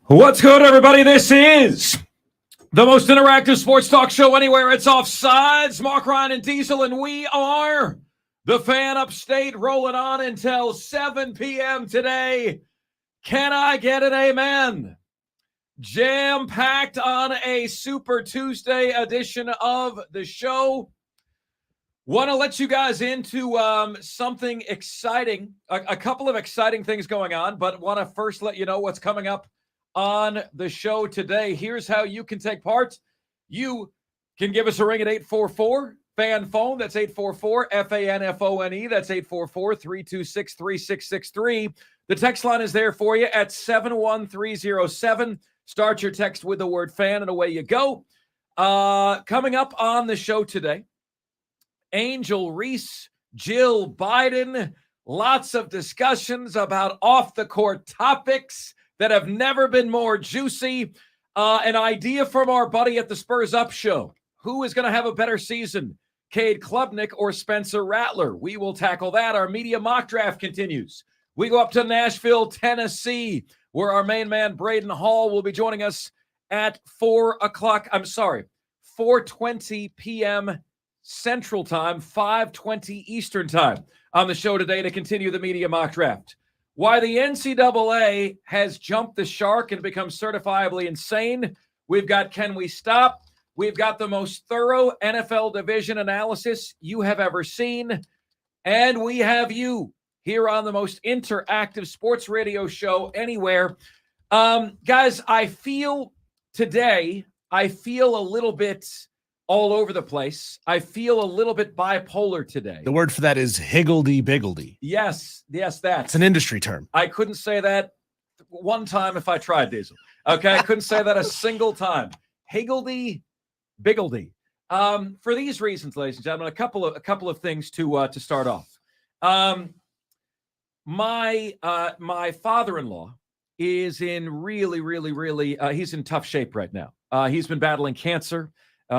What's good, everybody? This is the most interactive sports talk show anywhere. It's Offsides. Mark, Ryan, and Diesel, and we are the Fan Upstate, rolling on until 7 p.m. today. Can I get an amen? Jam-packed on a Super Tuesday edition of the show. Want to let you guys into something exciting, a couple of exciting things going on, but want to first let you know what's coming up on the show today. Here's how you can take part. You can give us a ring at 844-FAN phone. That's 844-FANFONE. That's 844-326-3663. The text line is there for you at 71307. Start your text with the word fan and away you go. Coming up on the show today, Angel Reese, Jill Biden, lots of discussions about off-the-court topics that have never been more juicy. An idea from our buddy at the Spurs Up show. Who is going to have a better season, Cade Klubnik or Spencer Rattler? We will tackle that. Our media mock draft continues. We go up to Nashville, Tennessee, where our main man, Braden Hall, will be joining us at 4:20 p.m. Central Time, 5:20 Eastern Time on the show today to continue the media mock draft. Why the NCAA has jumped the shark and become certifiably insane. We've got Can We Stop? We've got the most thorough NFL division analysis you have ever seen. And we have you here on the most interactive sports radio show anywhere. Guys, I feel a little bit all over the place. I feel a little bit bipolar today. The word for that is higgledy-biggledy. Yes, that. It's an industry term. I couldn't say that one time if I tried, Diesel. Okay, I couldn't say that a single time. Higgledy-biggledy. For these reasons, ladies and gentlemen, a couple of things to start off. My father-in-law is in really he's in tough shape right now. He's been battling cancer.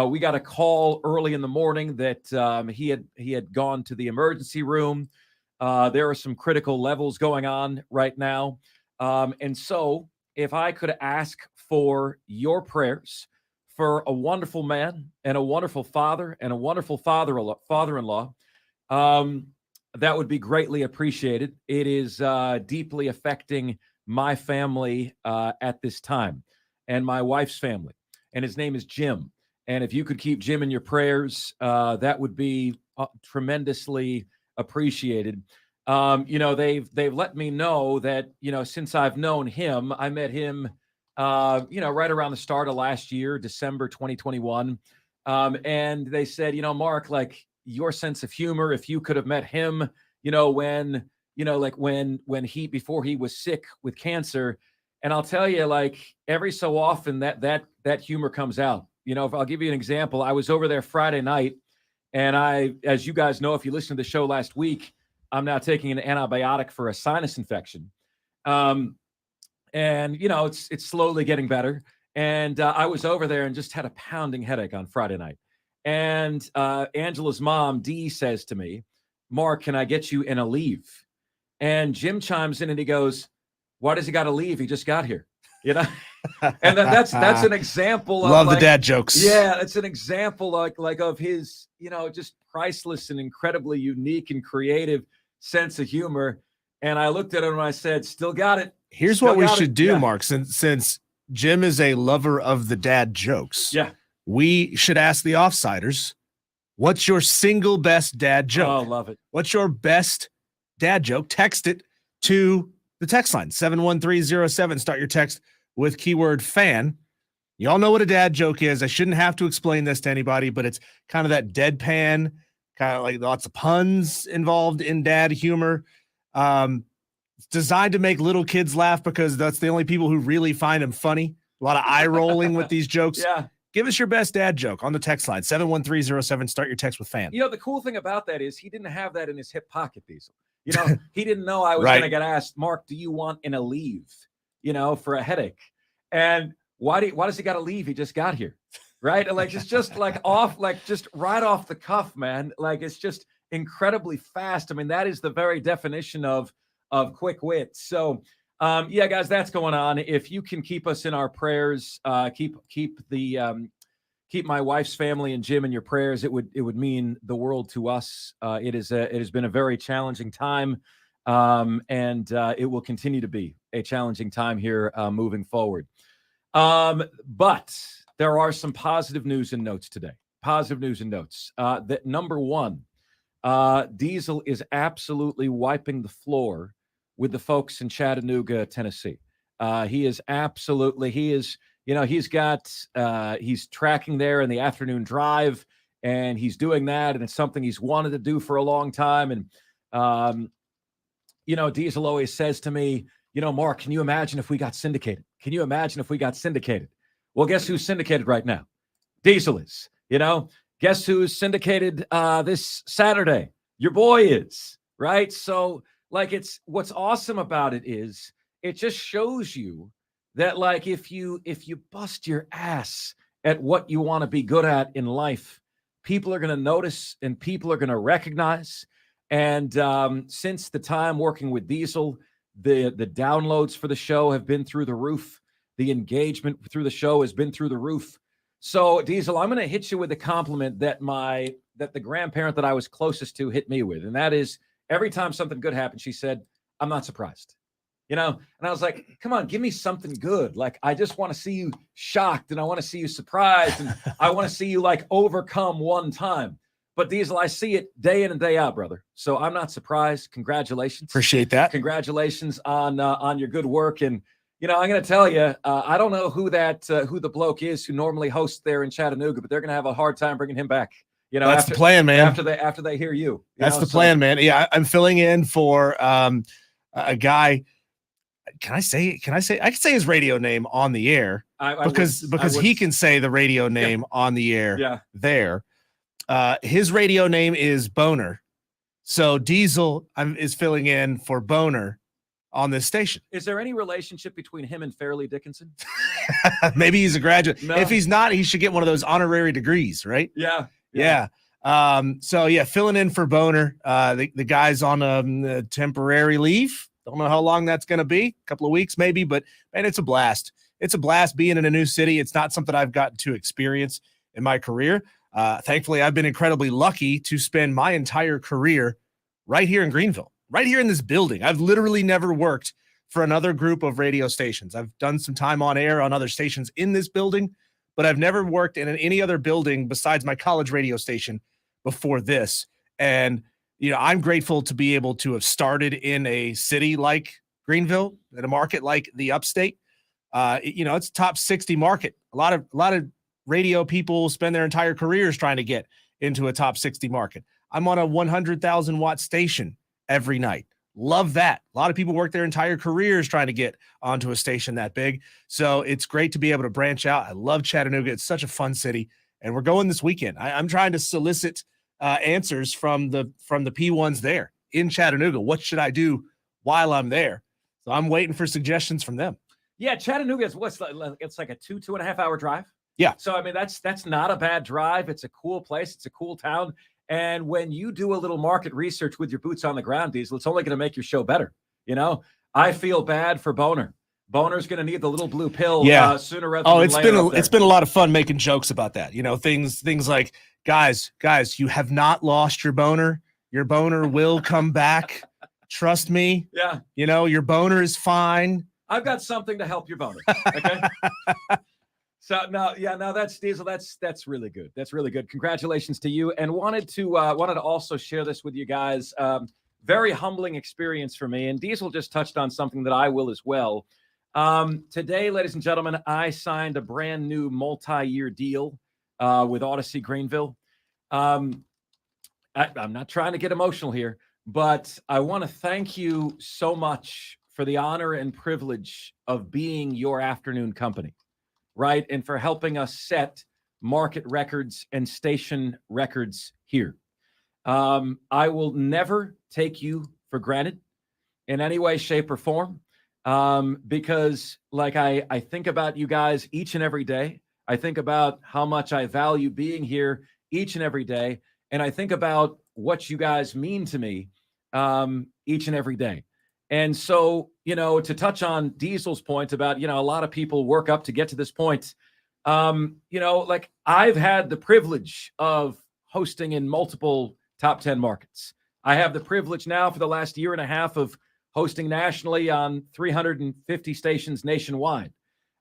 We got a call early in the morning that he had gone to the emergency room. There are some critical levels going on right now. And so if I could ask for your prayers for a wonderful man and a wonderful father and a wonderful father-in-law, that would be greatly appreciated. It is deeply affecting my family at this time and my wife's family. And his name is Jim. And if you could keep Jim in your prayers, that would be tremendously appreciated. They've let me know that, since I've known him, I met him, right around the start of last year, December 2021. And they said, Mark, like your sense of humor, if you could have met him, before he was sick with cancer. And I'll tell you, like every so often that humor comes out. If I'll give you an example, I was over there Friday night, and as you guys know, if you listened to the show last week, I'm now taking an antibiotic for a sinus infection. It's slowly getting better. And I was over there and just had a pounding headache on Friday night. And Angela's mom, Dee, says to me, Mark, can I get you in a leave? And Jim chimes in and he goes, why does he got to leave? He just got here. And that's an example of love the dad jokes. Yeah, it's an example like of his, just priceless and incredibly unique and creative sense of humor. And I looked at him and I said, still got it. Here's what we should do, Mark, since Jim is a lover of the dad jokes. Yeah. We should ask the Offsiders, what's your single best dad joke? Oh, love it. What's your best dad joke? Text it to the text line, 71307. Start your text with keyword fan. Y'all know what a dad joke is. I shouldn't have to explain this to anybody, but it's kind of that deadpan, kind of like lots of puns involved in dad humor. It's designed to make little kids laugh because that's the only people who really find them funny. A lot of eye rolling with these jokes. Yeah. Give us your best dad joke on the text line, 71307. Start your text with fan. The cool thing about that is he didn't have that in his hip pocket, Diesel. He didn't know I was going to get asked, Mark, do you want in a leave, for a headache? And why does he got to leave? He just got here, right? And it's just like off, like just right off the cuff, man. Like it's just incredibly fast. I mean, that is the very definition of quick wit. So Yeah, guys, that's going on. If you can keep us in our prayers, keep my wife's family and Jim in your prayers. It would mean the world to us. It has been a very challenging time, and it will continue to be a challenging time here moving forward. But there are some positive news and notes today. Positive news and notes. That number one, Diesel is absolutely wiping the floor with the folks in Chattanooga, Tennessee. He's tracking there in the afternoon drive, and he's doing that, and it's something he's wanted to do for a long time. And, Diesel always says to me, Mark, can you imagine if we got syndicated? Can you imagine if we got syndicated? Well, guess who's syndicated right now? Diesel is. Guess who's syndicated this Saturday? Your boy is, right? So, what's awesome about it is it just shows you that, if you bust your ass at what you want to be good at in life, people are going to notice and people are going to recognize. And since the time working with Diesel, the downloads for the show have been through the roof. The engagement through the show has been through the roof. So, Diesel, I'm going to hit you with a compliment that the grandparent that I was closest to hit me with. And that is, every time something good happened, she said, I'm not surprised. And I was like, come on, give me something good. I just want to see you shocked, and I want to see you surprised, and I want to see you overcome one time. But Diesel, I see it day in and day out, brother. So I'm not surprised. Congratulations. Appreciate that. Congratulations on your good work. And, I'm going to tell you, I don't know who the bloke is who normally hosts there in Chattanooga, but they're going to have a hard time bringing him back. That's the plan, man. After they hear you. That's the plan, man. Yeah, I'm filling in for a guy. Can I say? I can say his radio name on the air because he can say the radio name on the air. Yeah. There. His radio name is Boner. So Diesel is filling in for Boner on this station. Is there any relationship between him and Fairleigh Dickinson? Maybe he's a graduate. No. If he's not, he should get one of those honorary degrees, right? Yeah. Filling in for Boner. The guy's on a temporary leave. Don't know how long that's going to be. A couple of weeks maybe, but man, it's a blast. It's a blast being in a new city. It's not something I've gotten to experience in my career. Thankfully, I've been incredibly lucky to spend my entire career right here in Greenville, right here in this building. I've literally never worked for another group of radio stations. I've done some time on air on other stations in this building, but I've never worked in any other building besides my college radio station before this. And, I'm grateful to be able to have started in a city like Greenville, in a market like the upstate. It's a top 60 market. A lot of radio people spend their entire careers trying to get into a top 60 market. I'm on a 100,000 watt station every night. Love that. A lot of people work their entire careers trying to get onto a station that big. So it's great to be able to branch out. I love Chattanooga. It's such a fun city. And we're going this weekend. I'm trying to solicit answers from the P1s there in Chattanooga. What should I do while I'm there? So I'm waiting for suggestions from them. Yeah, Chattanooga is it's like a 2.5 hour drive. Yeah. So I mean that's not a bad drive. It's a cool place. It's a cool town. And when you do a little market research with your boots on the ground, Diesel, it's only going to make your show better. I feel bad for Boner. Boner's going to need the little blue pill sooner rather than later. It's been a lot of fun making jokes about that. Things like, guys, you have not lost your boner. Your boner will come back. Trust me. Yeah. Your boner is fine. I've got something to help your boner. Okay. So that's Diesel. That's really good. That's really good. Congratulations to you. And wanted to also share this with you guys. Very humbling experience for me. And Diesel just touched on something that I will as well. Today, ladies and gentlemen, I signed a brand new multi-year deal with Odyssey Greenville. I'm not trying to get emotional here, but I want to thank you so much for the honor and privilege of being your afternoon company, right? And for helping us set market records and station records here. I will never take you for granted in any way, shape, or form. Because I think about you guys each and every day. I think about how much I value being here each and every day. And I think about what you guys mean to me each and every day. And so, to touch on Diesel's point about, a lot of people work up to get to this point. Like I've had the privilege of hosting in multiple top 10 markets. I have the privilege now for the last year and a half of hosting nationally on 350 stations nationwide.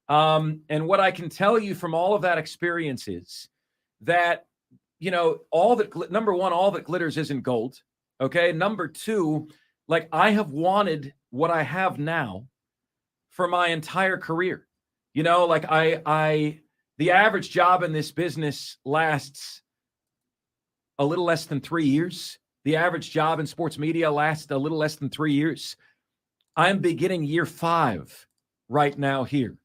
And what I can tell you from all of that experience is that, number one, all that glitters isn't gold. Okay. Number two, like I have wanted what I have now for my entire career. Like the average job in this business lasts a little less than 3 years. The average job in sports media lasts a little less than 3 years. I'm beginning year 5 right now here.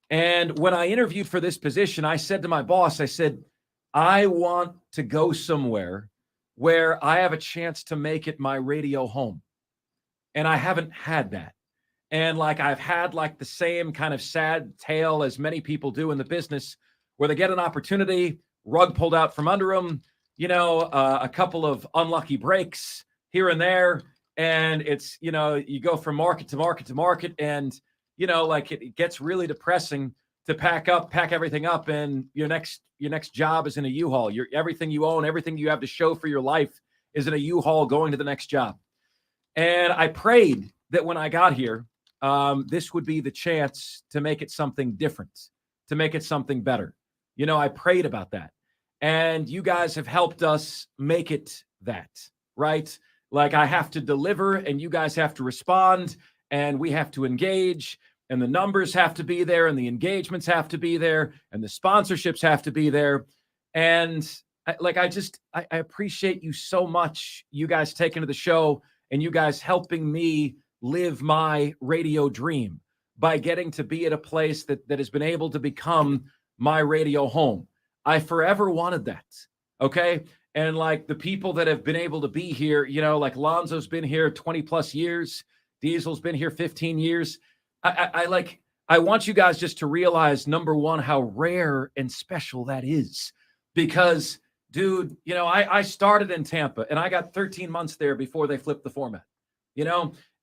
And when I interviewed for this position, I said to my boss, I said, I want to go somewhere where I have a chance to make it my radio home. And I haven't had that. And like I've had like the same kind of sad tale as many people do in the business where they get an opportunity, rug pulled out from under them, a couple of unlucky breaks here and there. And it's, you go from market to market to market and, like it gets really depressing to pack everything up. And your next job is in a U-Haul. Everything you own, everything you have to show for your life is in a U-Haul going to the next job. And I prayed that when I got here, this would be the chance to make it something different, to make it something better. I prayed about that. And you guys have helped us make it that, right? Like I have to deliver and you guys have to respond and we have to engage and the numbers have to be there and the engagements have to be there and the sponsorships have to be there. And I appreciate you so much, you guys taking to the show and you guys helping me live my radio dream by getting to be at a place that has been able to become my radio home. I forever wanted that. Okay. And like the people that have been able to be here, like Lonzo's been here 20 plus years. Diesel's been here 15 years. I want you guys just to realize, number one, how rare and special that is because dude, I started in Tampa and I got 13 months there before they flipped the format,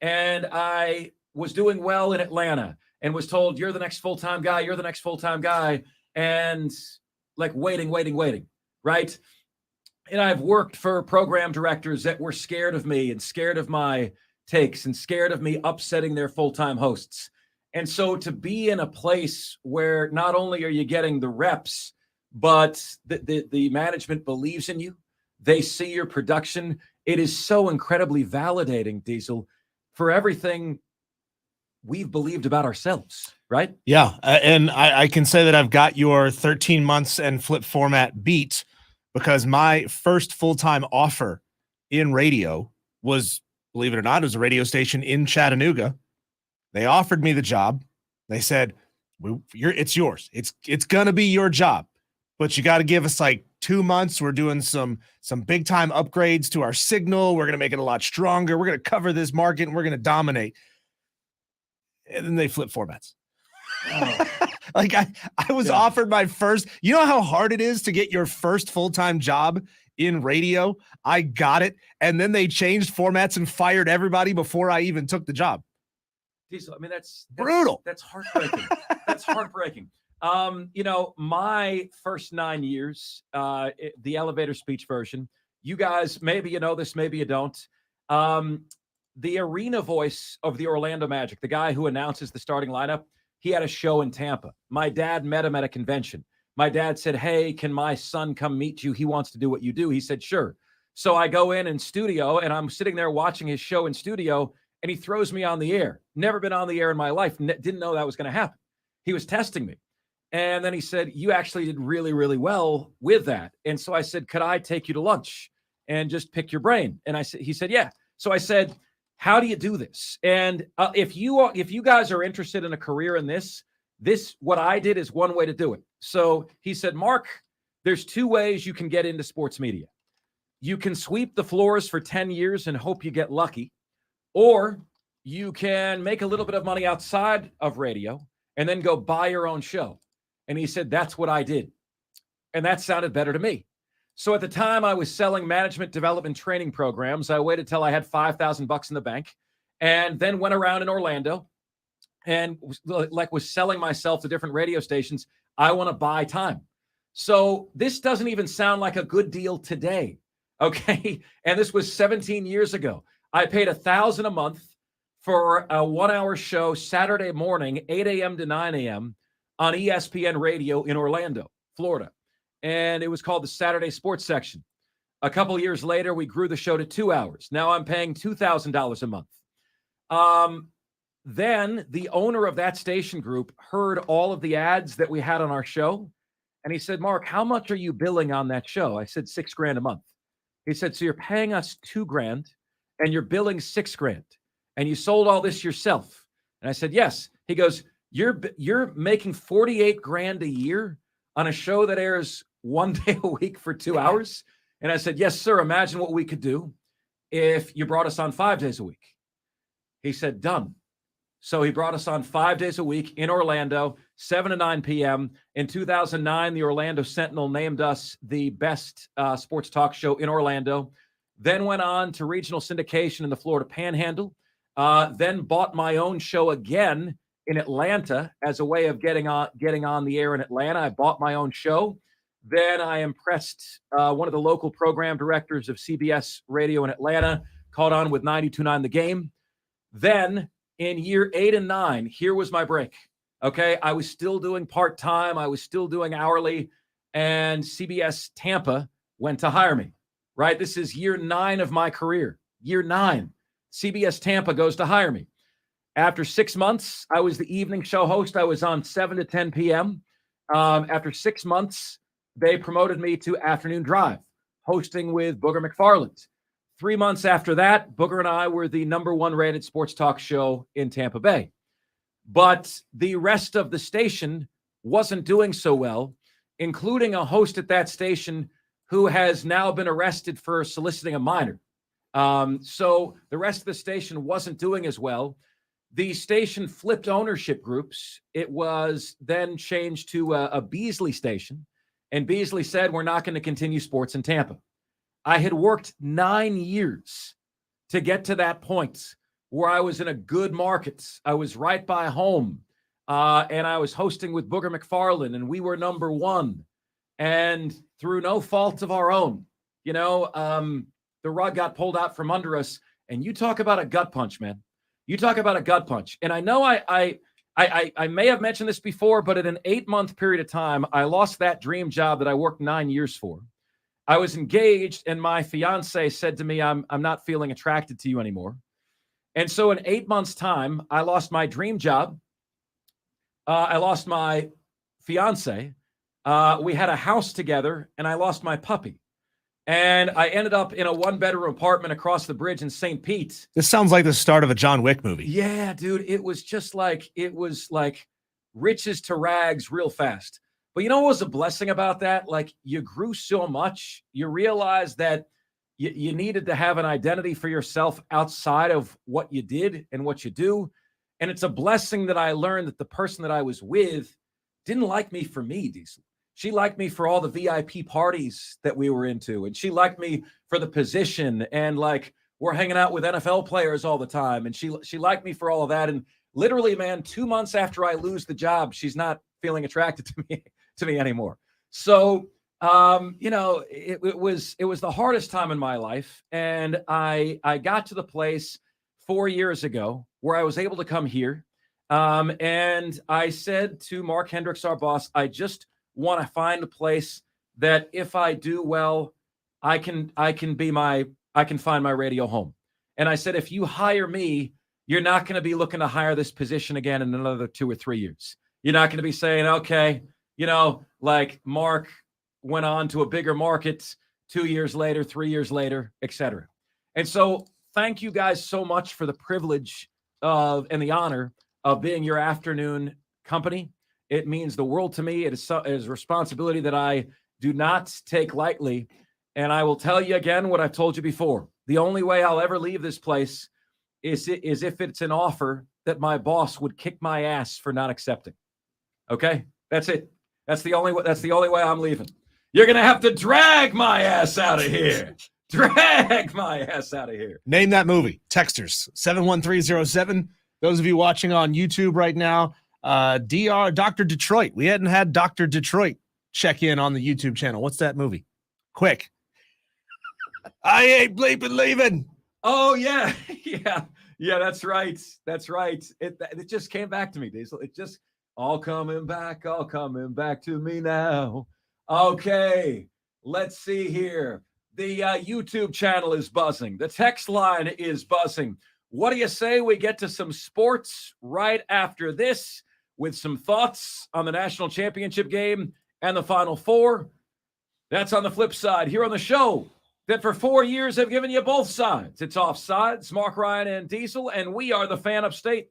and I was doing well in Atlanta and was told, you're the next full-time guy. You're the next full-time guy. And like waiting, right? And I've worked for program directors that were scared of me and scared of my takes and scared of me upsetting their full-time hosts. And so to be in a place where not only are you getting the reps, but the management believes in you, they see your production. It is so incredibly validating, Diesel, for everything we've believed about ourselves, right? Yeah. And I can say that I've got your 13 months and flip format beat because my first full-time offer in radio was, believe it or not, it was a radio station in Chattanooga. They offered me the job. They said, it's yours. It's going to be your job, but you got to give us like 2 months. We're doing some big time upgrades to our signal. We're going to make it a lot stronger. We're going to cover this market and we're going to dominate. And then they flip formats. Oh. Like I was offered my first, you know how hard it is to get your first full-time job in radio? I got it. And then they changed formats and fired everybody before I even took the job. Diesel, I mean, that's brutal. That's heartbreaking. That's heartbreaking. My first 9 years, the elevator speech version, you guys, maybe you know this, maybe you don't. The arena voice of the Orlando Magic, the guy who announces the starting lineup, he had a show in Tampa. My dad met him at a convention. My dad said, hey, can my son come meet you? He wants to do what you do. He said, sure. So I go in studio and I'm sitting there watching his show in studio and he throws me on the air. Never been on the air in my life. Didn't know that was going to happen. He was testing me. And then he said, you actually did really, really well with that. And so I said, could I take you to lunch and just pick your brain? And he said, yeah. So I said, how do you do this? And if you guys are interested in a career in this, what I did is one way to do it. So he said, Mark, there's 2 ways you can get into sports media. You can sweep the floors for 10 years and hope you get lucky, or you can make a little bit of money outside of radio and then go buy your own show. And he said, that's what I did. And that sounded better to me. So at the time I was selling management development training programs. I waited till I had $5,000 in the bank. and then went around in Orlando and was selling myself to different radio stations. I want to buy time. So this doesn't even sound like a good deal today. Okay. And this was 17 years ago. I paid $1,000 a month for a 1-hour show Saturday morning, 8 a.m. to 9 a.m. on ESPN radio in Orlando, Florida. And it was called the Saturday Sports Section. A couple years later, we grew the show to 2 hours. Now I'm paying $2,000 a month. Then the owner of that station group heard all of the ads that we had on our show. And he said, Mark, how much are you billing on that show? I said, $6,000 a month. He said, so you're paying us $2,000 and you're billing $6,000 and you sold all this yourself. And I said, yes. He goes, you're making $48,000 a year on a show that airs 1 day a week for 2 hours. And I said, yes, sir. Imagine what we could do if you brought us on 5 days a week. He said, done. So he brought us on 5 days a week in Orlando, 7 to 9 p.m. In 2009, the Orlando Sentinel named us the best sports talk show in Orlando. Then went on to regional syndication in the Florida Panhandle. Then bought my own show again in Atlanta as a way of getting on the air in Atlanta. I bought my own show. Then I impressed one of the local program directors of CBS Radio in Atlanta, caught on with 92.9 The Game. Then in year 8 and 9, here was my break. Okay. I was still doing part-time. I was still doing hourly, and CBS Tampa went to hire me, right? This is year 9 of my career. Year 9, CBS Tampa goes to hire me. After 6 months, I was the evening show host. I was on 7 to 10 p.m. After 6 months, they promoted me to afternoon drive, hosting with Booger McFarland. 3 months after that, Booger and I were the #1 rated sports talk show in Tampa Bay. But the rest of the station wasn't doing so well, including a host at that station who has now been arrested for soliciting a minor. So the rest of the station wasn't doing as well. The station flipped ownership groups. It was then changed to a Beasley station, and Beasley said, we're not going to continue sports in Tampa. I had worked 9 years to get to that point where I was in a good market. I was right by home, and I was hosting with Booger McFarland, and we were #1. And through no fault of our own, the rug got pulled out from under us. And you talk about a gut punch, man. You talk about a gut punch. And I know I may have mentioned this before, but in an 8-month period of time, I lost that dream job that I worked 9 years for. I was engaged, and my fiance said to me, I'm not feeling attracted to you anymore. And so in 8 months' time, I lost my dream job. I lost my fiance. We had a house together, and I lost my puppy. And I ended up in a 1-bedroom apartment across the bridge in St. Pete. This sounds like the start of a John Wick movie. Yeah, dude. It was like riches to rags real fast. But you know what was a blessing about that? Like, you grew so much, you realized that you needed to have an identity for yourself outside of what you did and what you do. And it's a blessing that I learned that the person that I was with didn't like me for me, Diesel. She liked me for all the VIP parties that we were into. And she liked me for the position. And like, we're hanging out with NFL players all the time. And she liked me for all of that. And literally, man, 2 months after I lose the job, she's not feeling attracted to me anymore. So, it was the hardest time in my life. And I got to the place 4 years ago where I was able to come here. And I said to Mark Hendricks, our boss, I just want to find a place that if I do well, I can find my radio home. And I said, if you hire me, you're not going to be looking to hire this position again in another 2 or 3 years. You're not going to be saying, okay, like Mark went on to a bigger market 2 years later, 3 years later, etc. And so thank you guys so much for the privilege and the honor of being your afternoon company. It means the world to me. It is a responsibility that I do not take lightly. And I will tell you again what I've told you before. The only way I'll ever leave this place is if it's an offer that my boss would kick my ass for not accepting. Okay? That's it. That's the only way I'm leaving. You're going to have to drag my ass out of here Drag my ass out of here. Name that movie. Texters 71307. Those of you watching on YouTube right now, Dr. Detroit. We hadn't had Dr. Detroit check in on the YouTube channel. What's that movie? Quick. I ain't bleeping leaving. Oh yeah, yeah. That's right. That's right. It just came back to me, Diesel. It just all coming back to me now. Okay, let's see here. The YouTube channel is buzzing. The text line is buzzing. What do you say we get to some sports right after this with some thoughts on the national championship game and the Final Four? That's on the flip side here on the show that for 4 years have given you both sides. It's Offsides, Mark Ryan and Diesel, and we are the Fan Upstate.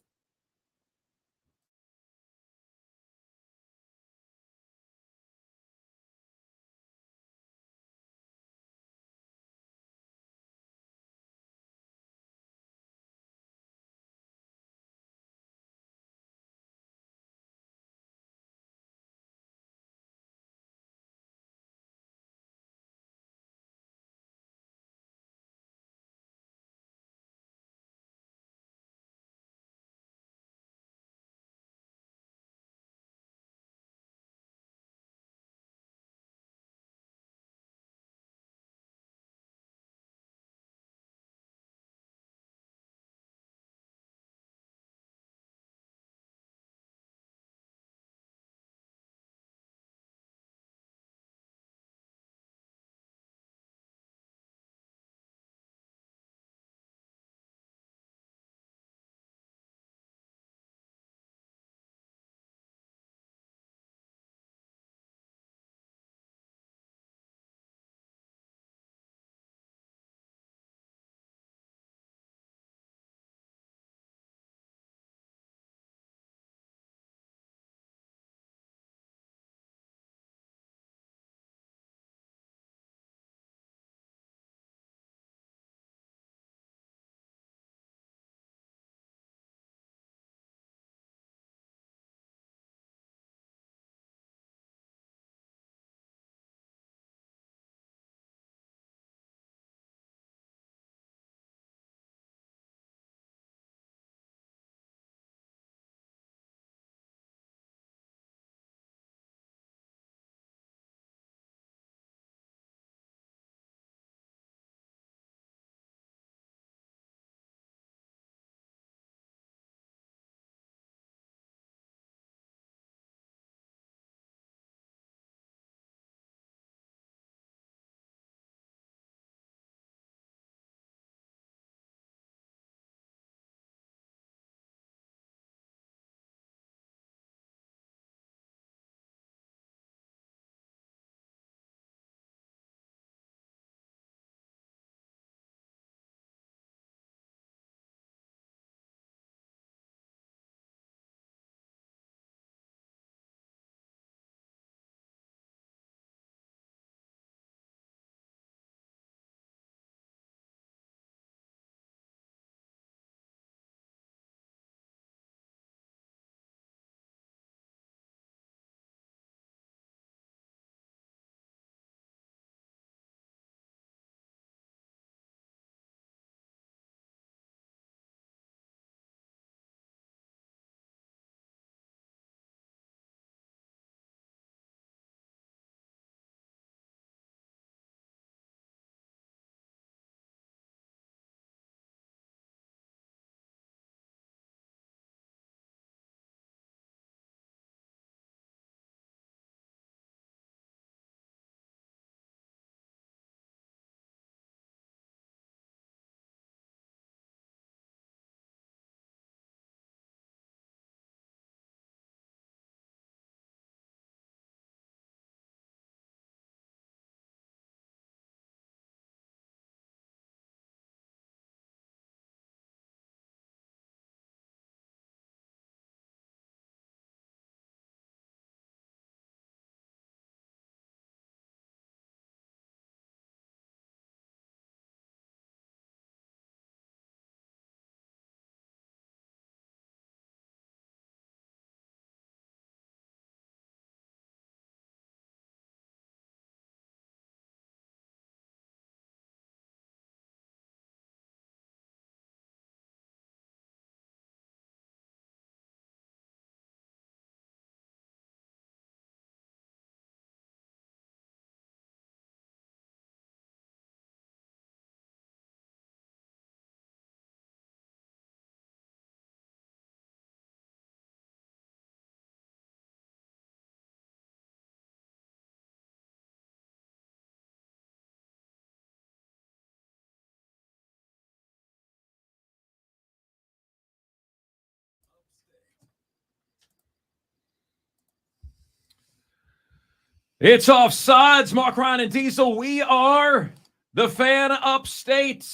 It's Offsides, Mark, Ryan, and Diesel. We are the Fan Upstate,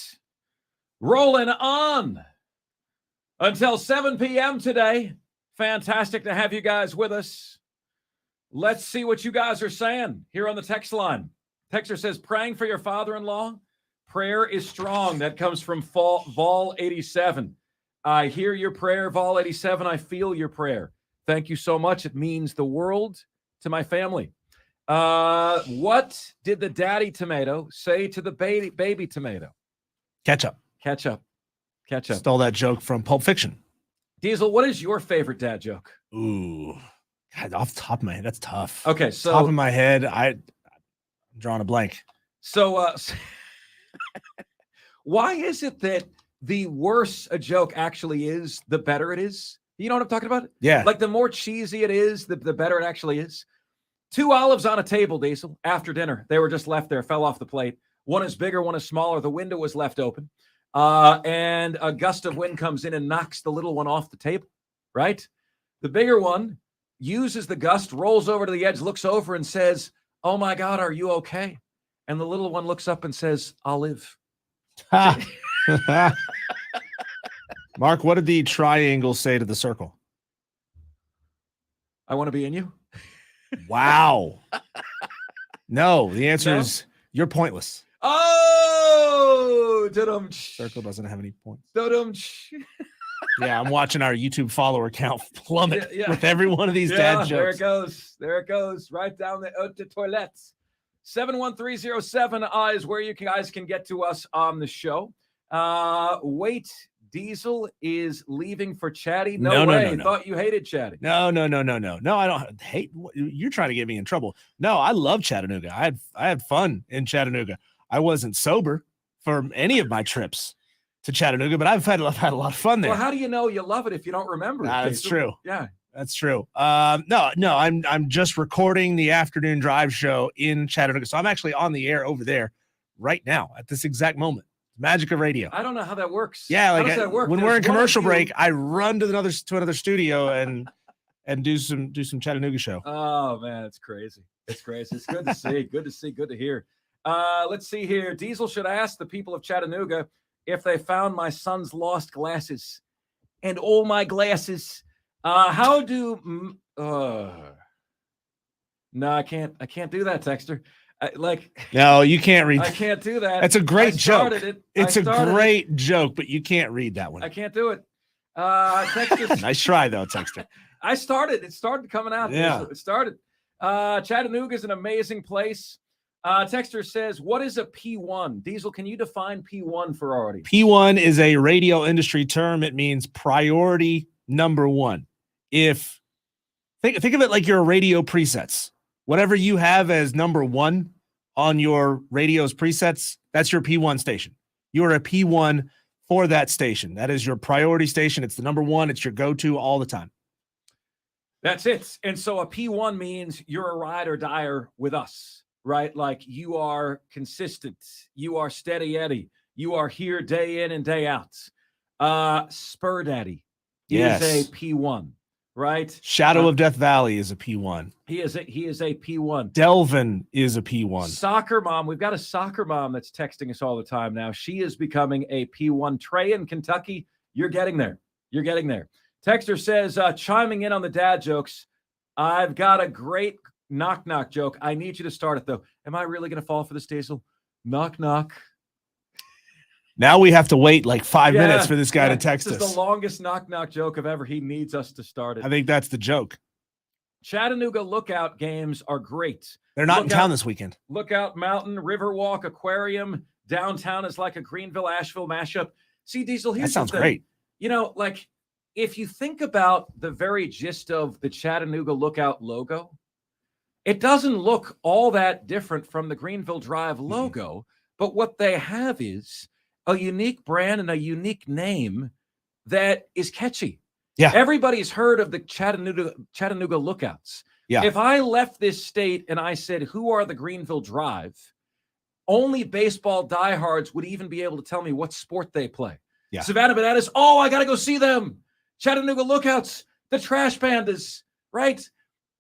rolling on until 7 p.m. today. Fantastic to have you guys with us. Let's see what you guys are saying here on the text line. Texter says, praying for your father-in-law. Prayer is strong. That comes from Vol87. I hear your prayer, Vol87. I feel your prayer. Thank you so much. It means the world to my family. What did the daddy tomato say to the baby tomato? Ketchup. Stole that joke from Pulp Fiction. Diesel, what is your favorite dad joke? Ooh, God, off the top of my head, that's tough. Okay, so top of my head, I'm drawing a blank. So, why is it that the worse a joke actually is, the better it is? You know what I'm talking about? Yeah. Like the more cheesy it is, the better it actually is. 2 olives on a table, Diesel, after dinner. They were just left there, fell off the plate. One is bigger, one is smaller. The window was left open. And a gust of wind comes in and knocks the little one off the table, right? The bigger one uses the gust, rolls over to the edge, looks over and says, "Oh my God, are you okay?" And the little one looks up and says, "I'll live." Mark, what did the triangle say to the circle? "I want to be in you." Wow. No, the answer is you're pointless. Oh, Circle doesn't have any points. Yeah, I'm watching our YouTube follower count plummet with every one of these dad jokes. There it goes. Right down the toilets. 71307 is where you guys can get to us on the show. Wait, Diesel is leaving for Chatty. No way. No. Thought you hated Chatty. No, I don't hate. You're trying to get me in trouble. No, I love Chattanooga. I had fun in Chattanooga. I wasn't sober for any of my trips to Chattanooga, but I've had a lot of fun there. Well, how do you know you love it if you don't remember it? That's true. Yeah, that's true. No, I'm just recording the afternoon drive show in Chattanooga, so I'm actually on the air over there right now at this exact moment. Magic of radio. I don't know how that works. Yeah, like how does that work? When we're in commercial break, I run to another studio and do some Chattanooga show. Oh man, it's crazy. It's crazy. It's good to see. Good to see. Good to hear. Let's see here. Diesel should ask the people of Chattanooga if they found my son's lost glasses and all my glasses. How do? No, I can't do that, Texter. No, you can't read. I can't do that. That's a great joke. It's a great joke, but you can't read that one. I can't do it. Texter. Nice try though, Texter. I started. It started coming out. Yeah, it started. Chattanooga is an amazing place. Texter says, "What is a P1?" Diesel, can you define P1 for our audience? P1 is a radio industry term. It means priority number one. If think of it like your radio presets. Whatever you have as number one on your radio's presets, that's your P1 station. You are a P1 for that station. That is your priority station. It's the number one. It's your go-to all the time. That's it. And so a P1 means you're a ride or dier with us, right? Like you are consistent. You are steady Eddie. You are here day in and day out. Spur Daddy is a P1. Right? Shadow of Death Valley is a P1. He is a P1. Delvin is a P1. Soccer mom. We've got a soccer mom that's texting us all the time now. She is becoming a P1. Trey in Kentucky, you're getting there. You're getting there. Texter says, chiming in on the dad jokes, I've got a great knock-knock joke. I need you to start it, though. Am I really going to fall for this, Diesel? Knock-knock. Now we have to wait like 5 minutes for this guy to text us. This is the longest knock-knock joke of ever. He needs us to start it. I think that's the joke. Chattanooga Lookout games are great. They're not in town this weekend. Lookout Mountain, Riverwalk, Aquarium. Downtown is like a Greenville-Asheville mashup. See, Diesel, here's that sounds the thing. great. You know, like if you think about the very gist of the Chattanooga Lookout logo, it doesn't look all that different from the Greenville Drive logo. But what they have is a unique brand and a unique name that is catchy. Yeah. Everybody's heard of the Chattanooga Lookouts. Yeah. If I left this state and I said, who are the Greenville Drive? Only baseball diehards would even be able to tell me what sport they play. Yeah. Savannah Bananas. Oh, I got to go see them. Chattanooga Lookouts, the Trash Pandas, right?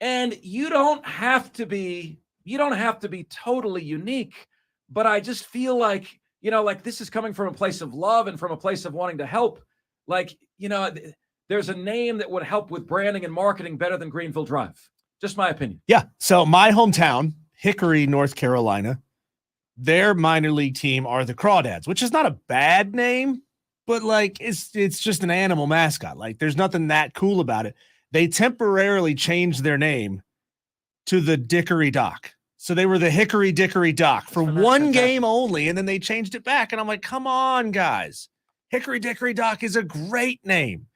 And you don't have to be you don't have to be totally unique, but I just feel like, like this is coming from a place of love and from a place of wanting to help. Like, there's a name that would help with branding and marketing better than Greenville Drive. Just my opinion. Yeah. So my hometown, Hickory, North Carolina, their minor league team are the Crawdads, which is not a bad name, but like it's just an animal mascot. Like there's nothing that cool about it. They temporarily changed their name to the Dickory Dock. So they were the Hickory Dickory Dock for one game only, and then they changed it back. And I'm like, come on, guys. Hickory Dickory Dock is a great name.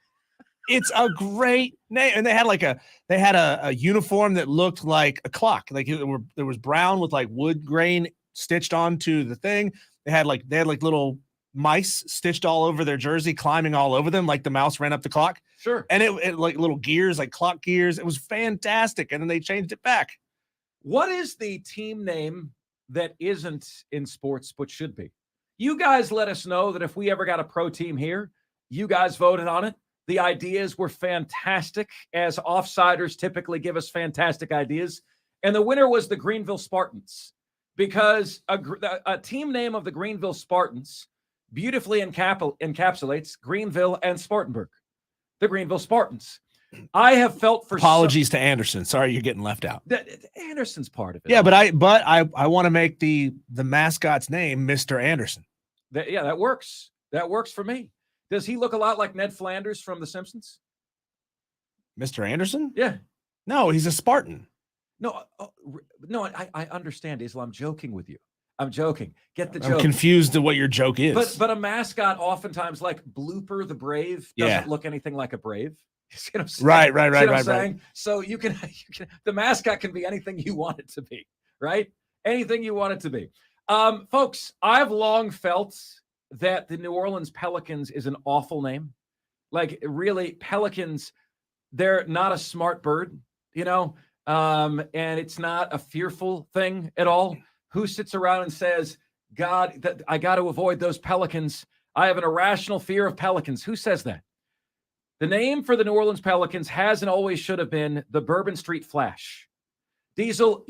It's a great name. And they had a uniform that looked like a clock. Like there was brown with like wood grain stitched onto the thing. They had like little mice stitched all over their jersey, climbing all over them, like the mouse ran up the clock. Sure. And it like little gears, like clock gears. It was fantastic. And then they changed it back. What is the team name that isn't in sports but should be? You guys let us know that if we ever got a pro team here, you guys voted on it. The ideas were fantastic, as offsiders typically give us fantastic ideas. And the winner was the Greenville Spartans, because a team name of the Greenville Spartans beautifully encapsulates Greenville and Spartanburg. The Greenville Spartans. I have felt for apologies to Anderson. Sorry, you're getting left out. Anderson's part of it. Yeah, but I want to make the mascot's name Mr. Anderson. That works. That works for me. Does he look a lot like Ned Flanders from The Simpsons? Mr. Anderson? Yeah. No, he's a Spartan. No, I understand, Isla. I'm joking with you. I'm joking. Get the joke. I'm confused at what your joke is. But a mascot, oftentimes, like Blooper the Brave, doesn't look anything like a Brave. You see what I'm saying? Right. So you can the mascot can be anything you want it to be, right? Anything you want it to be. Folks, I've long felt that the New Orleans Pelicans is an awful name. Like, really, Pelicans, they're not a smart bird, and it's not a fearful thing at all. Who sits around and says, God, I got to avoid those Pelicans. I have an irrational fear of Pelicans. Who says that? The name for the New Orleans Pelicans has and always should have been the Bourbon Street Flash. Diesel,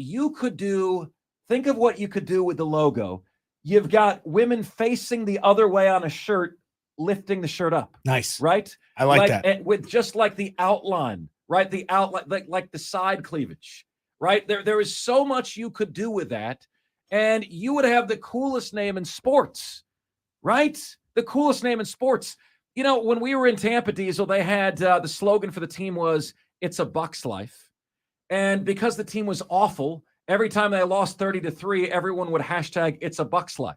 think of what you could do with the logo. You've got women facing the other way on a shirt, lifting the shirt up. Nice. Right? I like that. With just like the outline, right? The outline, like the side cleavage, right? There is so much you could do with that. And you would have the coolest name in sports, right? The coolest name in sports. When we were in Tampa, Diesel, they had the slogan for the team was, "It's a Bucks life." And because the team was awful, every time they lost 30-3, everyone would hashtag "It's a Bucks life."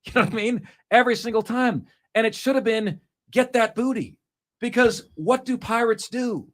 You know what I mean? Every single time. And it should have been, "Get that booty." Because what do Pirates do?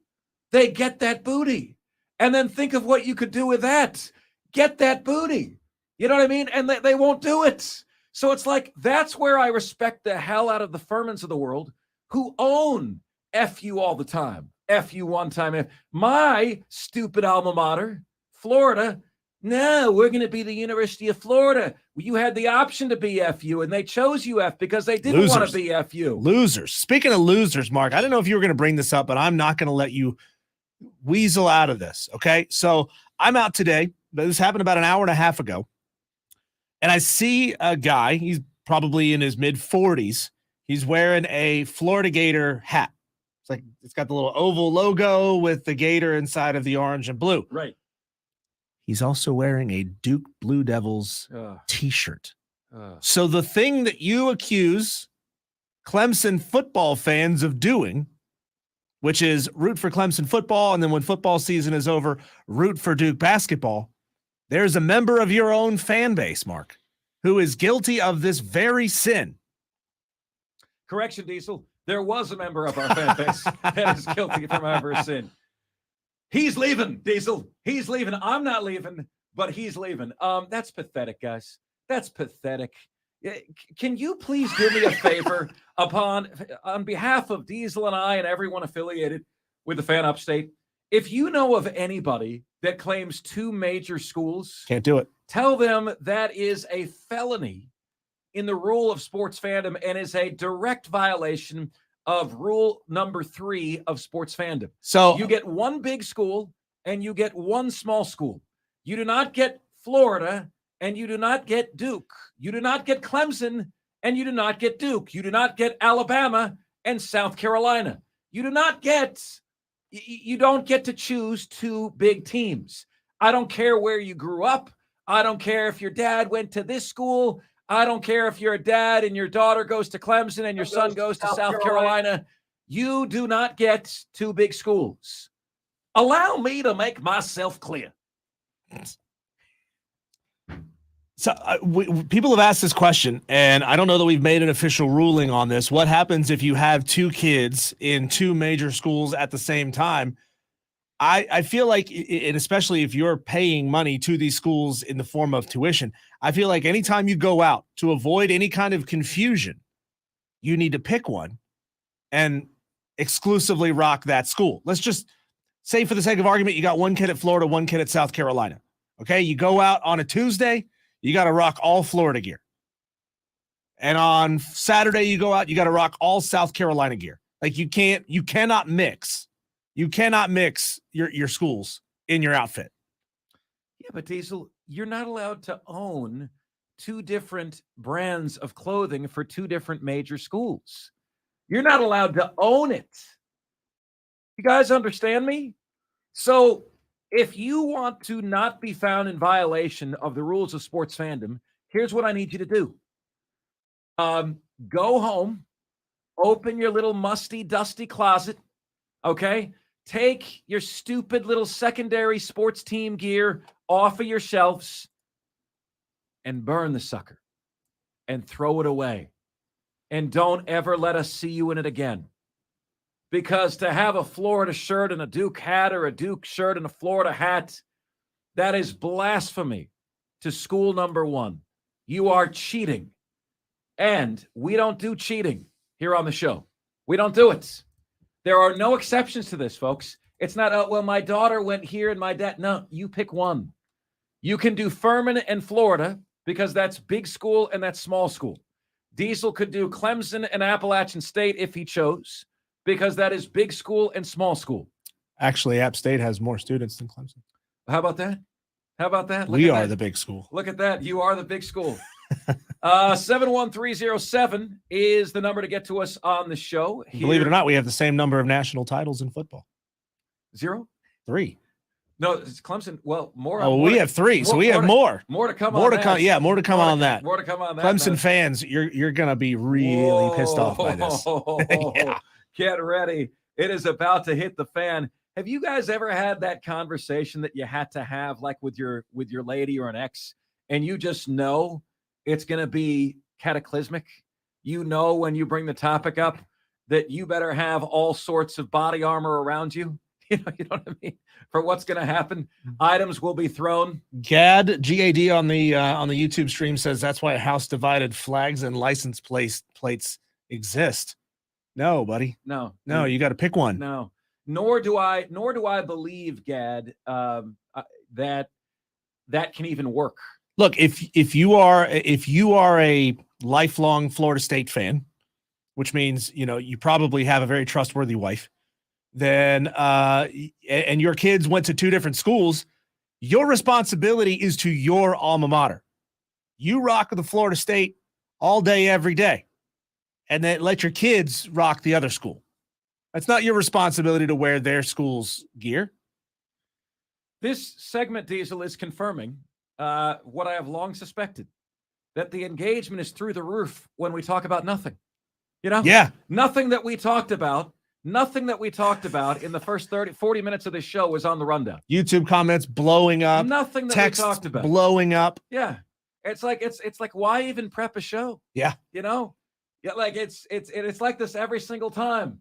They get that booty. And then think of what you could do with that. Get that booty. You know what I mean? And they won't do it. So it's like, that's where I respect the hell out of the Furmans of the world, who own F you all the time. F you one time. My stupid alma mater, Florida, no, we're going to be the University of Florida. You had the option to be FU, and they chose UF because they didn't want to be FU. Losers. Speaking of losers, Mark, I don't know if you were going to bring this up, but I'm not going to let you weasel out of this, okay? So I'm out today. This happened about an hour and a half ago, and I see a guy. He's probably in his mid-40s. He's wearing a Florida Gator hat. It's got the little oval logo with the Gator inside of the orange and blue. Right. He's also wearing a Duke Blue Devils t-shirt. So the thing that you accuse Clemson football fans of doing, which is root for Clemson football, and then when football season is over, root for Duke basketball, there's a member of your own fan base, Mark, who is guilty of this very sin. Correction, Diesel. There was a member of our fan base that is guilty from our sin. He's leaving, Diesel. He's leaving. I'm not leaving, but he's leaving. That's pathetic, guys. That's pathetic. Can you please do me a favor on behalf of Diesel and I and everyone affiliated with the Fan Upstate? If you know of anybody that claims 2 major schools, can't do it. Tell them that is a felony in the rule of sports fandom and is a direct violation of rule number 3 of sports fandom. So you get 1 big school and you get 1 small school. You do not get Florida, and you do not get Duke. You do not get Clemson, and you do not get Duke. You do not get Alabama and South Carolina. You don't get to choose two big teams. I don't care where you grew up. I don't care if your dad went to this school. I don't care if you're a dad and your daughter goes to Clemson and your son goes to South Carolina. You do not get two big schools. Allow me to make myself clear. So people have asked this question, and I don't know that we've made an official ruling on this. What happens if you have two kids in two major schools at the same time? I feel like, and especially if you're paying money to these schools in the form of tuition, I feel like anytime you go out to avoid any kind of confusion, you need to pick one and exclusively rock that school. Let's just say, for the sake of argument, you got one kid at Florida, one kid at South Carolina. Okay, you go out on a Tuesday, you got to rock all Florida gear. And on Saturday, you go out, you got to rock all South Carolina gear. Like you cannot mix. You cannot mix your schools in your outfit. Yeah, but Diesel, you're not allowed to own two different brands of clothing for two different major schools. You're not allowed to own it. You guys understand me? So if you want to not be found in violation of the rules of sports fandom, here's what I need you to do. Go home, open your little musty, dusty closet, okay? Take your stupid little secondary sports team gear off of your shelves and burn the sucker and throw it away. And don't ever let us see you in it again. Because to have a Florida shirt and a Duke hat or a Duke shirt and a Florida hat, that is blasphemy to school number one. You are cheating. And we don't do cheating here on the show. We don't do it. There are no exceptions to this, folks. It's not, oh, well, my daughter went here and my dad. No, you pick one. You can do Furman and Florida because that's big school and that's small school. Diesel could do Clemson and Appalachian State if he chose because that is big school and small school. Actually, App State has more students than Clemson. How about that? How about that? We are the big school. Look at that. You are the big school. 71307 is the number to get to us on the show. Here. Believe it or not, we have the same number of national titles in football. 0? 3. No, it's Clemson. Well, more. Oh, we have 3, so we have more. More to come. More to come. Yeah, more to come on that. More to come on that. Clemson fans, you're gonna be really pissed off by this. Yeah. Get ready. It is about to hit the fan. Have you guys ever had that conversation that you had to have, like with your lady or an ex, and you just know it's going to be cataclysmic? You know, when you bring the topic up, that you better have all sorts of body armor around you. You know what I mean? For what's going to happen, items will be thrown. GAD on the YouTube stream says that's why house divided flags and license plates exist. No, buddy. No, you got to pick one. No. Nor do I believe, Gad, that can even work. Look, if you are a lifelong Florida State fan, which means you probably have a very trustworthy wife, then and your kids went to 2 different schools, your responsibility is to your alma mater. You rock the Florida State all day, every day, and then let your kids rock the other school. That's not your responsibility to wear their school's gear. This segment, Diesel, is confirming what I have long suspected, that the engagement is through the roof when we talk about nothing. Yeah. Nothing that we talked about in the first 40 minutes of this show was on the rundown. YouTube comments blowing up. Nothing that we talked about. Blowing up. Yeah. It's like why even prep a show? Yeah. Yeah, like it's like this every single time.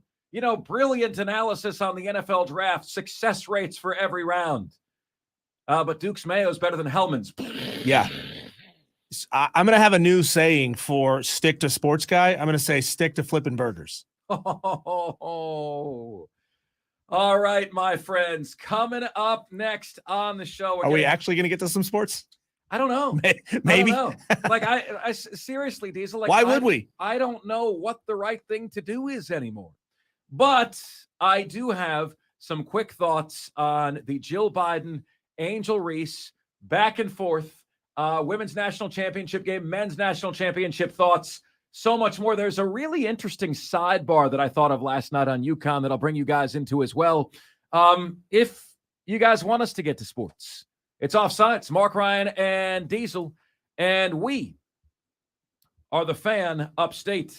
Brilliant analysis on the NFL draft, success rates for every round. But Duke's Mayo is better than Hellman's. Yeah. I'm going to have a new saying for stick to sports guy. I'm going to say stick to flipping burgers. Oh. All right, my friends. Coming up next on the show. Are we actually going to get to some sports? I don't know. Maybe. I don't know. Like I seriously, Diesel. Like, why would we? I don't know what the right thing to do is anymore. But I do have some quick thoughts on the Jill Biden, Angel Reese, back and forth. Women's national championship game, men's national championship thoughts, so much more. There's a really interesting sidebar that I thought of last night on UConn that I'll bring you guys into as well. If you guys want us to get to sports, it's Offsides, Mark Ryan and Diesel, and we are the Fan upstate.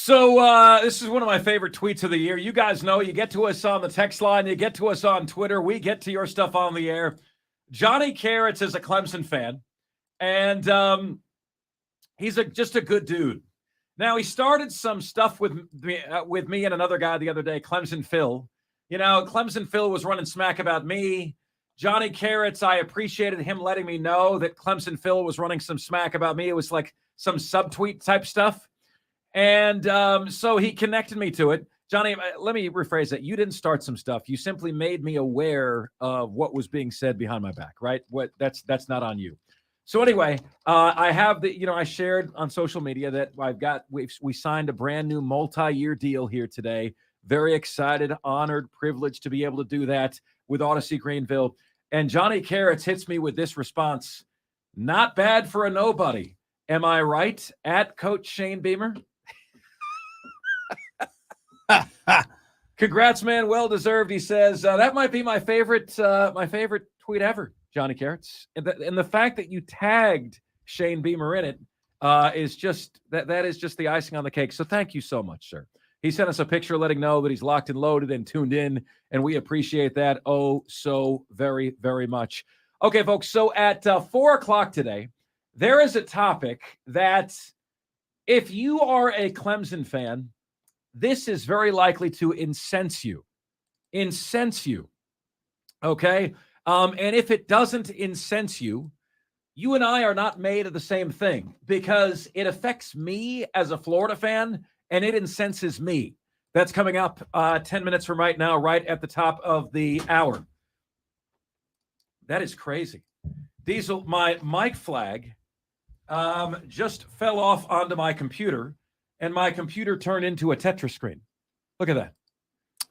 So this is one of my favorite tweets of the year. You guys know you get to us on the text line. You get to us on Twitter. We get to your stuff on the air. Johnny Carrots is a Clemson fan, and he's just a good dude. Now, he started some stuff with me and another guy the other day, Clemson Phil. You know, Clemson Phil was running smack about me. Johnny Carrots, I appreciated him letting me know that Clemson Phil was running some smack about me. It was like some subtweet type stuff. And so he connected me to it. Johnny, let me rephrase that. You didn't start some stuff. You simply made me aware of what was being said behind my back, right? That's not on you. So anyway, I have I shared on social media that we signed a brand new multi-year deal here today. Very excited, honored, privileged to be able to do that with Odyssey Greenville. And Johnny Carrots hits me with this response. Not bad for a nobody. Am I right? At Coach Shane Beamer. Congrats, man. Well deserved. He says that might be my favorite tweet ever, Johnny Carrots. And the fact that you tagged Shane Beamer in it is just that is just the icing on the cake. So thank you so much, sir. He sent us a picture letting know that he's locked and loaded and tuned in, and we appreciate that so very, very much. Okay, folks. So at 4:00 today, there is a topic that if you are a Clemson fan, this is very likely to incense you. Okay? And if it doesn't incense you, you and I are not made of the same thing because it affects me as a Florida fan and it incenses me. That's coming up 10 minutes from right now, right at the top of the hour. That is crazy. Diesel, my mic flag just fell off onto my computer, and my computer turned into a Tetris screen. Look at that.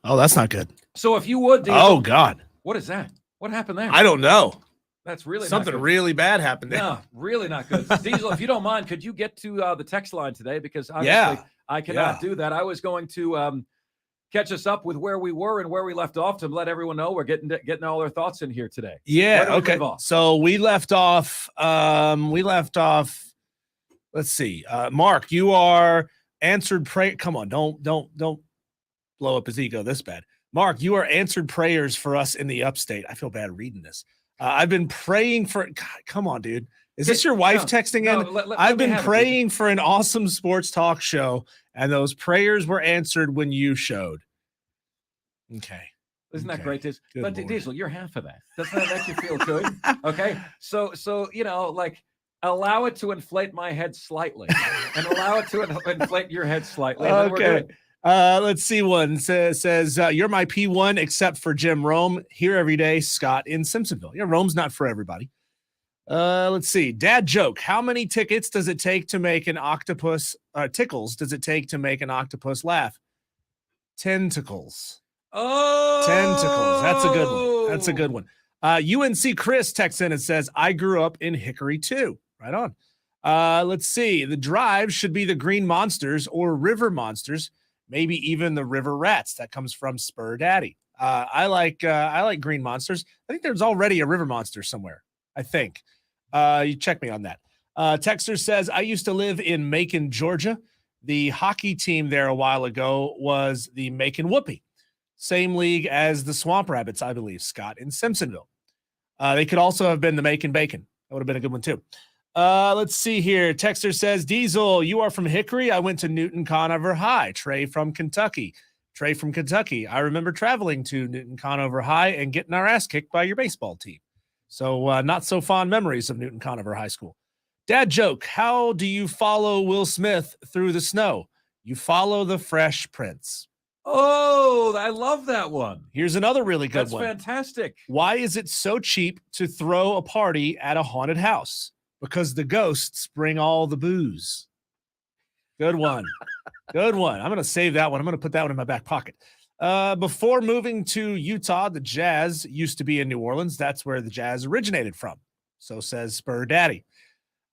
Oh, that's not good. So if you would, Diesel, oh God, what is that? What happened there? I don't know. That's really something not good. Really bad happened there. No, really not good. Diesel, if you don't mind, could you get to the text line today? Because obviously I cannot do that. I was going to catch us up with where we were and where we left off to let everyone know we're getting all their thoughts in here today. Yeah. Okay. So we left off. Let's see. Mark, you are answered prayer. Come on, don't blow up his ego this bad. Mark, you are answered prayers for us in the upstate. I feel bad reading this. I've been praying for. God, come on, dude. Is this your wife texting in? I've been praying for an awesome sports talk show, and those prayers were answered when you showed. Okay. Isn't that great, Diesel? But Diesel, you're half of that. Doesn't that make you feel good? Okay. So allow it to inflate my head slightly, and allow it to inflate your head slightly. Okay. Let's see. One says you're my P1 except for Jim Rome. Here every day, Scott in Simpsonville. Yeah, Rome's not for everybody. Let's see. Dad joke. How many tickets does it take to make an octopus tickles does it take to make an octopus laugh? Tentacles. Oh, tentacles. That's a good one. UNC Chris texts in and says, I grew up in Hickory too. Right on. Let's see. The drive should be the Green Monsters or River Monsters, maybe even the River Rats. That comes from Spur Daddy. I like Green Monsters. I think there's already a River Monster somewhere. I think. You check me on that. Texter says, I used to live in Macon, Georgia. The hockey team there a while ago was the Macon Whoopie. Same league as the Swamp Rabbits, I believe, Scott, in Simpsonville. They could also have been the Macon Bacon. That would have been a good one, too. Let's see here. Texter says, Diesel, you are from Hickory. I went to Newton Conover High. Trey from Kentucky. I remember traveling to Newton Conover High and getting our ass kicked by your baseball team. So not so fond memories of Newton Conover High School. Dad joke. How do you follow Will Smith through the snow? You follow the Fresh Prince. Oh, I love that one. Here's another really good one. That's fantastic. Why is it so cheap to throw a party at a haunted house? Because the ghosts bring all the booze. Good one. Good one. I'm going to save that one. I'm going to put that one in my back pocket. Before moving to Utah, the Jazz used to be in New Orleans. That's where the Jazz originated from. So says Spur Daddy.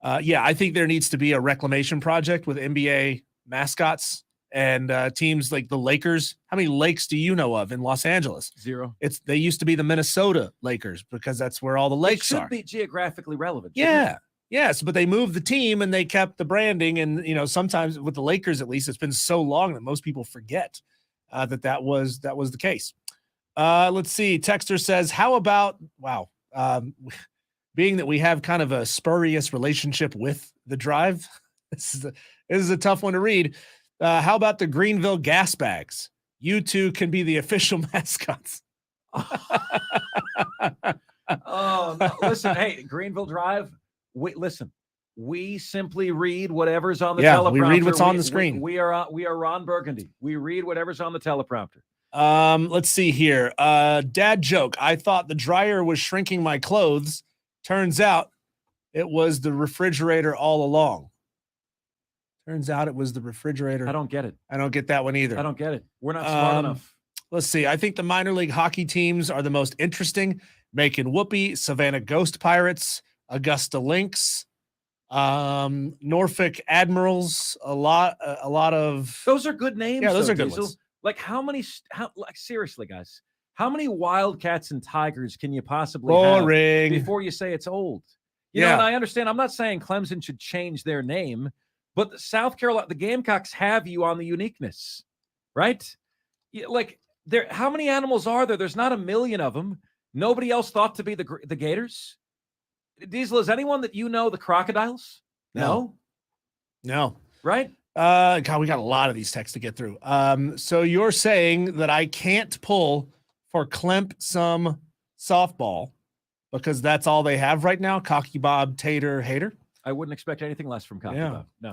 I think there needs to be a reclamation project with NBA mascots and teams like the Lakers. How many lakes do you know of in Los Angeles? 0. They used to be the Minnesota Lakers because that's where all the lakes are. It should be geographically relevant. Yeah. Yes, but they moved the team and they kept the branding. And sometimes with the Lakers, at least, it's been so long that most people forget that was the case. Let's see. Texter says, "How about wow? Being that we have kind of a spurious relationship with the Drive, this is a tough one to read. How about the Greenville gas bags? You two can be the official mascots." Oh, no. Listen, hey, Greenville Drive. Listen. We simply read whatever's on the teleprompter. We read what's on the screen. We are Ron Burgundy. We read whatever's on the teleprompter. Let's see here. Dad joke. I thought the dryer was shrinking my clothes. Turns out it was the refrigerator all along. Turns out it was the refrigerator. I don't get it. I don't get that one either. I don't get it. We're not smart enough. Let's see. I think the minor league hockey teams are the most interesting. Macon Whoopie, Savannah Ghost Pirates, Augusta Lynx, Norfolk Admirals. A lot of those are good names. Yeah, those are good ones. Like seriously, guys, how many Wildcats and Tigers can you possibly have before you say it's old? You know, and I understand. I'm not saying Clemson should change their name, but South Carolina, the Gamecocks have you on the uniqueness, right? Like, how many animals are there? There's not a million of them. Nobody else thought to be the Gators. Diesel, is anyone that you know the crocodiles? No. Right? God, we got a lot of these texts to get through. So you're saying that I can't pull for Clemson softball because that's all they have right now? Cocky Bob, Tater, Hater? I wouldn't expect anything less from Cocky Bob. No.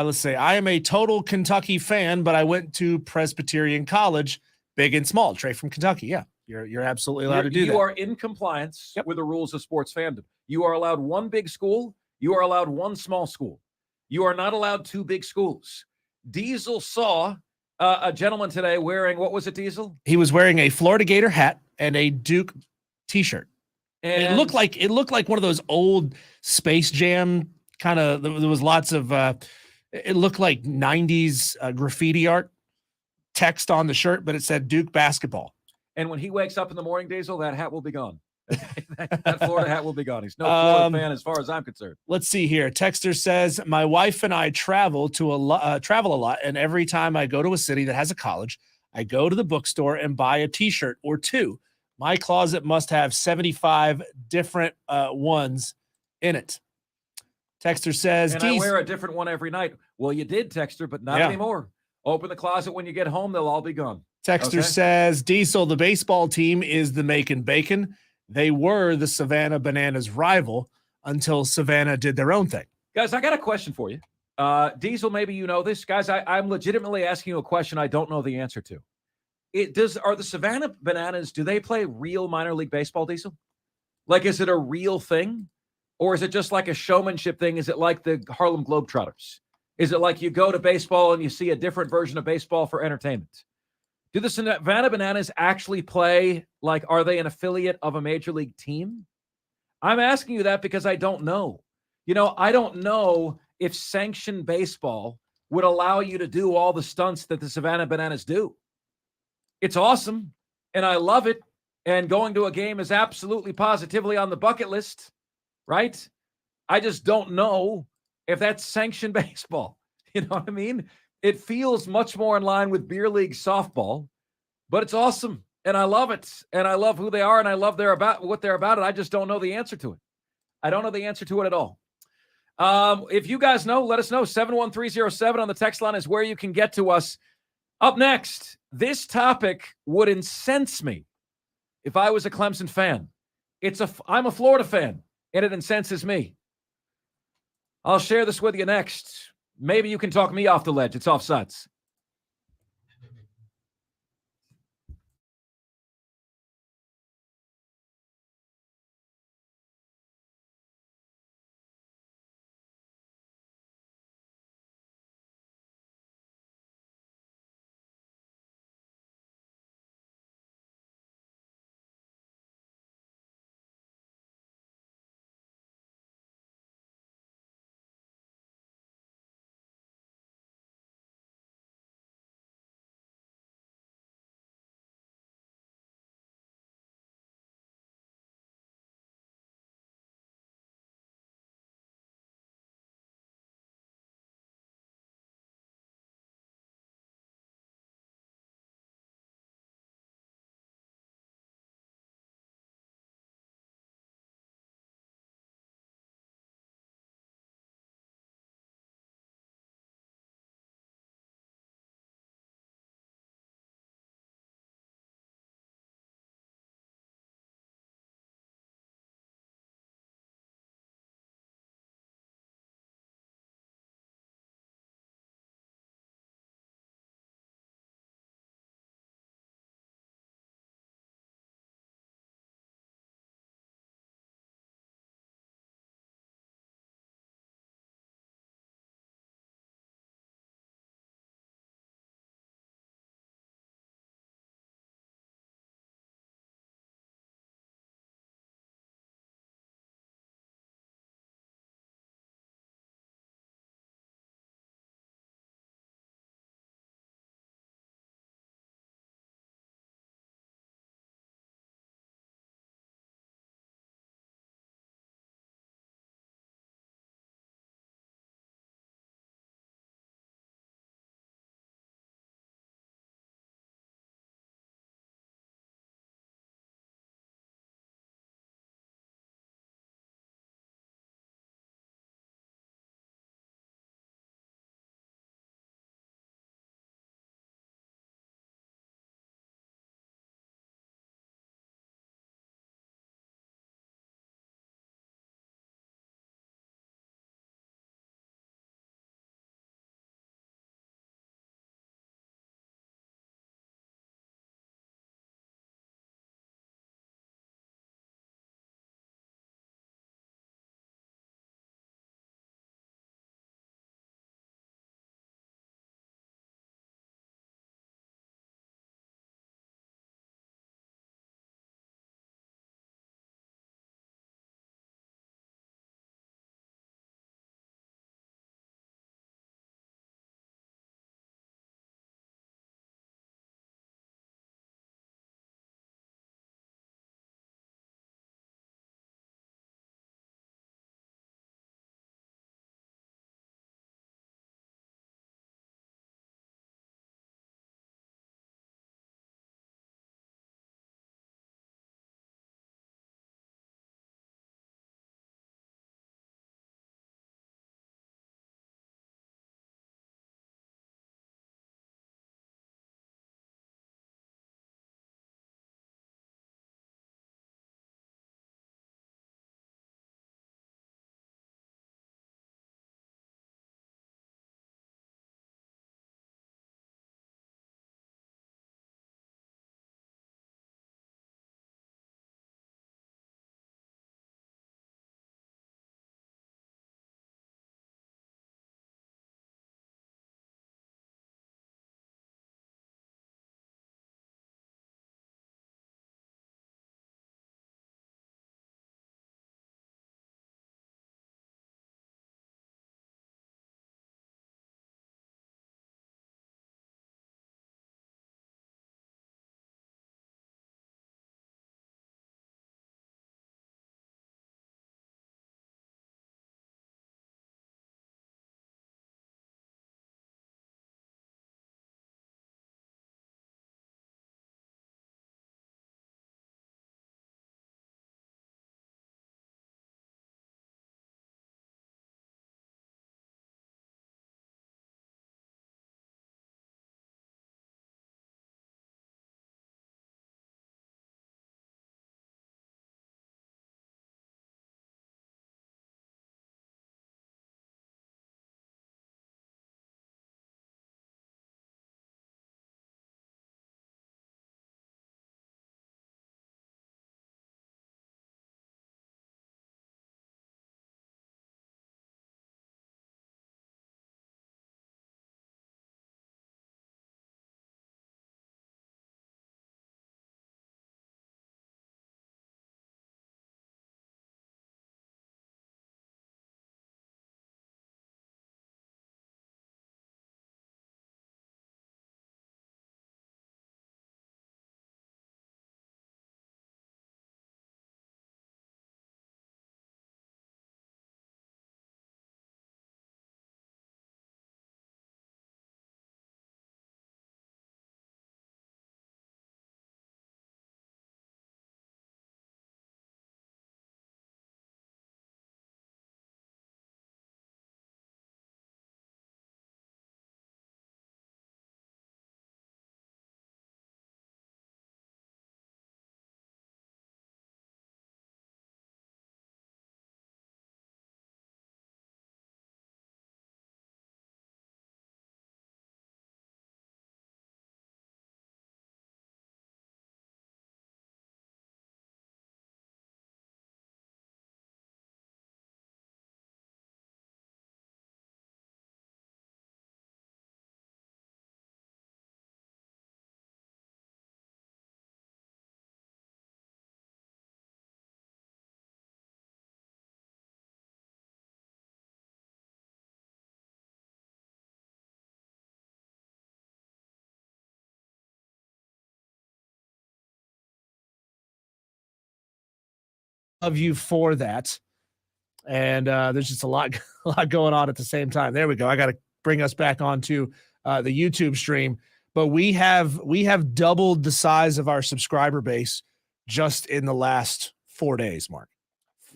Let's say I am a total Kentucky fan, but I went to Presbyterian College, big and small. Trey from Kentucky. Yeah, you're absolutely allowed to do that. You are in compliance with the rules of sports fandom. You are allowed one big school. You are allowed one small school. You are not allowed two big schools. Diesel saw a gentleman today wearing, what was it, Diesel? He was wearing a Florida Gator hat and a Duke T-shirt. And it looked like one of those old Space Jam kind of. There was lots of. It looked like 90s graffiti art text on the shirt, but it said Duke basketball. And when he wakes up in the morning, Diesel, that hat will be gone. that Florida hat will be gone. He's no Florida fan as far as I'm concerned. Let's see here. Texter says, my wife and I travel a lot, and every time I go to a city that has a college, I go to the bookstore and buy a T-shirt or two. My closet must have 75 different ones in it. Texter says, and I wear a different one every night. Well, you did, Texter, but not anymore. Open the closet when you get home. They'll all be gone. Texter says, Diesel, the baseball team is the Macon Bacon. They were the Savannah Bananas rival until Savannah did their own thing. Guys, I got a question for you. Diesel, maybe you know this. Guys, I'm legitimately asking you a question I don't know the answer to. Are the Savannah Bananas, do they play real minor league baseball, Diesel? Like, is it a real thing? Or is it just like a showmanship thing? Is it like the Harlem Globetrotters? Is it like you go to baseball and you see a different version of baseball for entertainment? Do the Savannah Bananas actually play, like, are they an affiliate of a major league team? I'm asking you that because I don't know. You know, I don't know if sanctioned baseball would allow you to do all the stunts that the Savannah Bananas do. It's awesome, and I love it, and going to a game is absolutely positively on the bucket list, right? I just don't know if that's sanctioned baseball. You know what I mean? It feels much more in line with beer league softball, but it's awesome, and I love it, and I love who they are, and I love what they're about, and I just don't know the answer to it. I don't know the answer to it at all. If you guys know, let us know. 71307 on the text line is where you can get to us. Up next, this topic would incense me if I was a Clemson fan. I'm a Florida fan, and it incenses me. I'll share this with you next. Maybe you can talk me off the ledge. It's Offsides. of you for that. And there's just a lot going on at the same time. There we go. I got to bring us back onto the YouTube stream. But we have doubled the size of our subscriber base just in the last 4 days, Mark.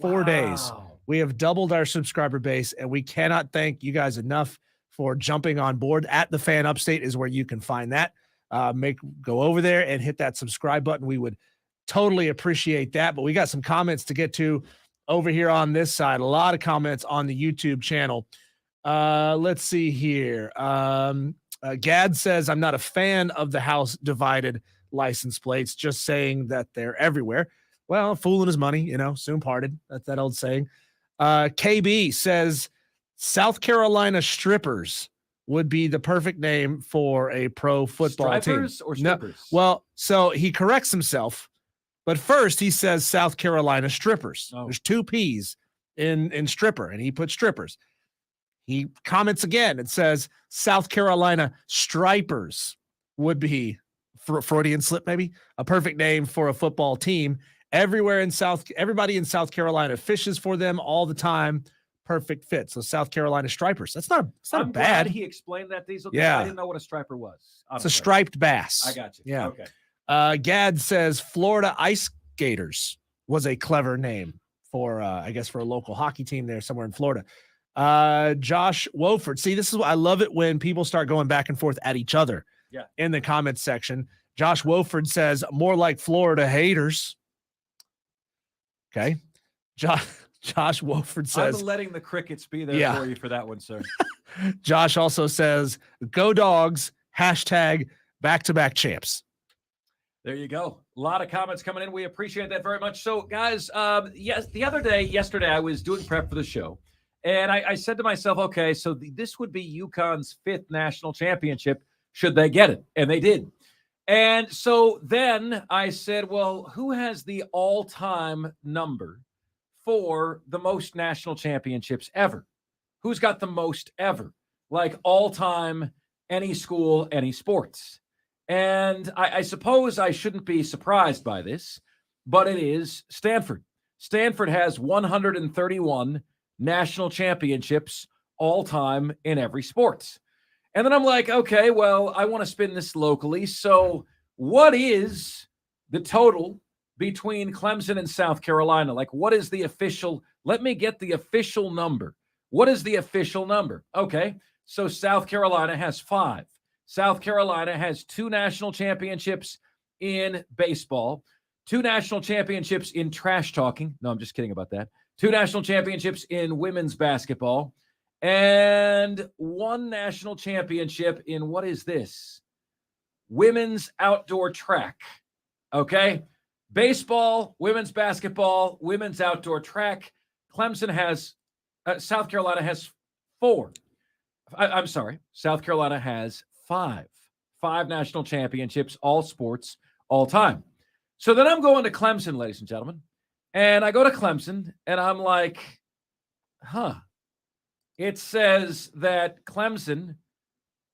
4 days. We have doubled our subscriber base, and we cannot thank you guys enough for jumping on board. At the Fan Upstate is where you can find that. Go over there and hit that subscribe button. We would totally appreciate that. But we got some comments to get to over here on this side. A lot of comments on the YouTube channel. Let's see here. Gad says, I'm not a fan of the house divided license plates, just saying that they're everywhere. Well, fooling his money, soon parted. That's that old saying. KB says, South Carolina Strippers would be the perfect name for a pro football Stripers team. Or strippers? No, well, so he corrects himself, but first he says South Carolina Strippers. Oh. There's 2 P's in stripper, and he put strippers. He comments again and says South Carolina Stripers would be, Freudian slip maybe, a perfect name for a football team. Everybody in South Carolina fishes for them all the time. Perfect fit. So South Carolina Stripers. That's not I'm bad. glad he explained that, Diesel. Yeah. I didn't know what a striper was. It's a striped bass. I got you. Yeah. Okay. Gad says Florida Ice Gators was a clever name for, I guess, for a local hockey team there somewhere in Florida. Josh Wofford. See, this is what I love it when people start going back and forth at each other in the comments section. Josh Wofford says more like Florida haters. Okay. Josh Wofford says, I'm letting the crickets be there for you for that one, sir. Josh also says, go Dogs, #back-to-back champs. There you go. A lot of comments coming in. We appreciate that very much. So, guys, yesterday, I was doing prep for the show, and I said to myself, okay, so this would be UConn's 5th national championship, should they get it? And they did. And so then I said, well, who has the all-time number for the most national championships ever? Who's got the most ever? Like all-time, any school, any sports. And I suppose I shouldn't be surprised by this, but it is Stanford. Stanford has 131 national championships all-time in every sport. And then I'm like, okay, well, I want to spin this locally. So what is the total between Clemson and South Carolina? Like, what is the official? Let me get the official number. What is the official number? Okay, so South Carolina has 5. South Carolina has 2 national championships in baseball, 2 national championships in trash talking. No, I'm just kidding about that. 2 national championships in women's basketball, and 1 national championship in, what is this? Women's outdoor track. Okay. Baseball, women's basketball, women's outdoor track. South Carolina has 4. I'm sorry. South Carolina has 5 national championships, all sports, all time. So then I'm going to Clemson, ladies and gentlemen. And I go to Clemson and I'm like, it says that Clemson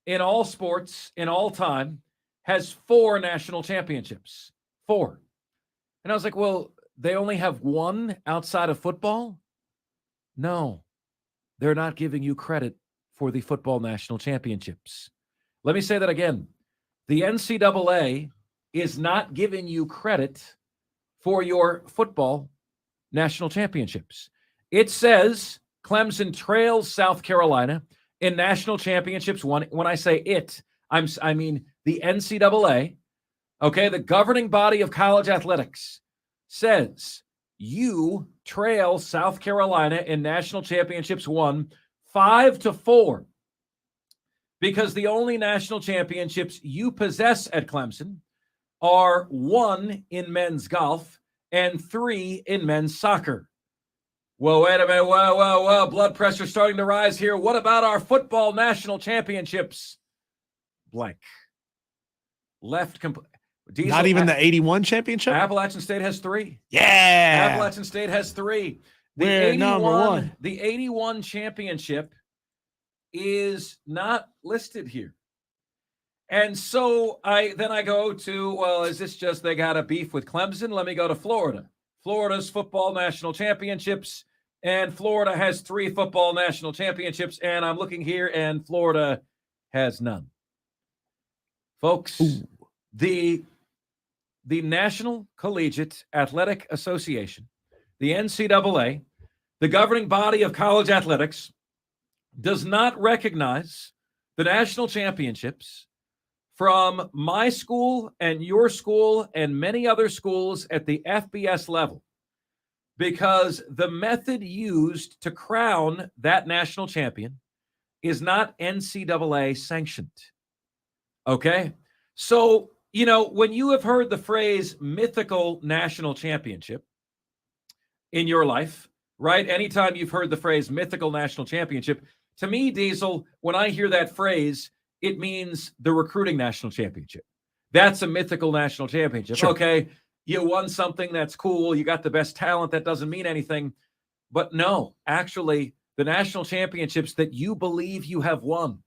in all sports, in all time, has 4 national championships. 4. And I was like, well, they only have 1 outside of football? No, they're not giving you credit for the football national championships. Let me say that again. The NCAA is not giving you credit for your football national championships. It says Clemson trails South Carolina in national championships. When I say it, I mean the NCAA, okay, the governing body of college athletics, says you trail South Carolina in national championships 5-4, because the only national championships you possess at Clemson are 1 in men's golf and 3 in men's soccer. Whoa, wait a minute. Whoa. Blood pressure starting to rise here. What about our football national championships? Blank. Not even the 81 championship? Appalachian State has 3. Yeah. Appalachian State has 3. We're number 1. The 81 championship is not listed here. And so I go to, well, is this just they got a beef with Clemson? Let me go to Florida. Florida's football national championships, and Florida has 3 football national championships, and I'm looking here, and Florida has none. Folks, the National Collegiate Athletic Association, the NCAA, the governing body of college athletics, does not recognize the national championships from my school and your school and many other schools at the FBS level, because the method used to crown that national champion is not NCAA sanctioned. Okay? So, when you have heard the phrase mythical national championship in your life, right? Anytime you've heard the phrase mythical national championship, to me, Diesel, when I hear that phrase, it means the recruiting national championship. That's a mythical national championship. Sure. Okay, you won something, that's cool. You got the best talent, that doesn't mean anything. But no, actually, the national championships that you believe you have won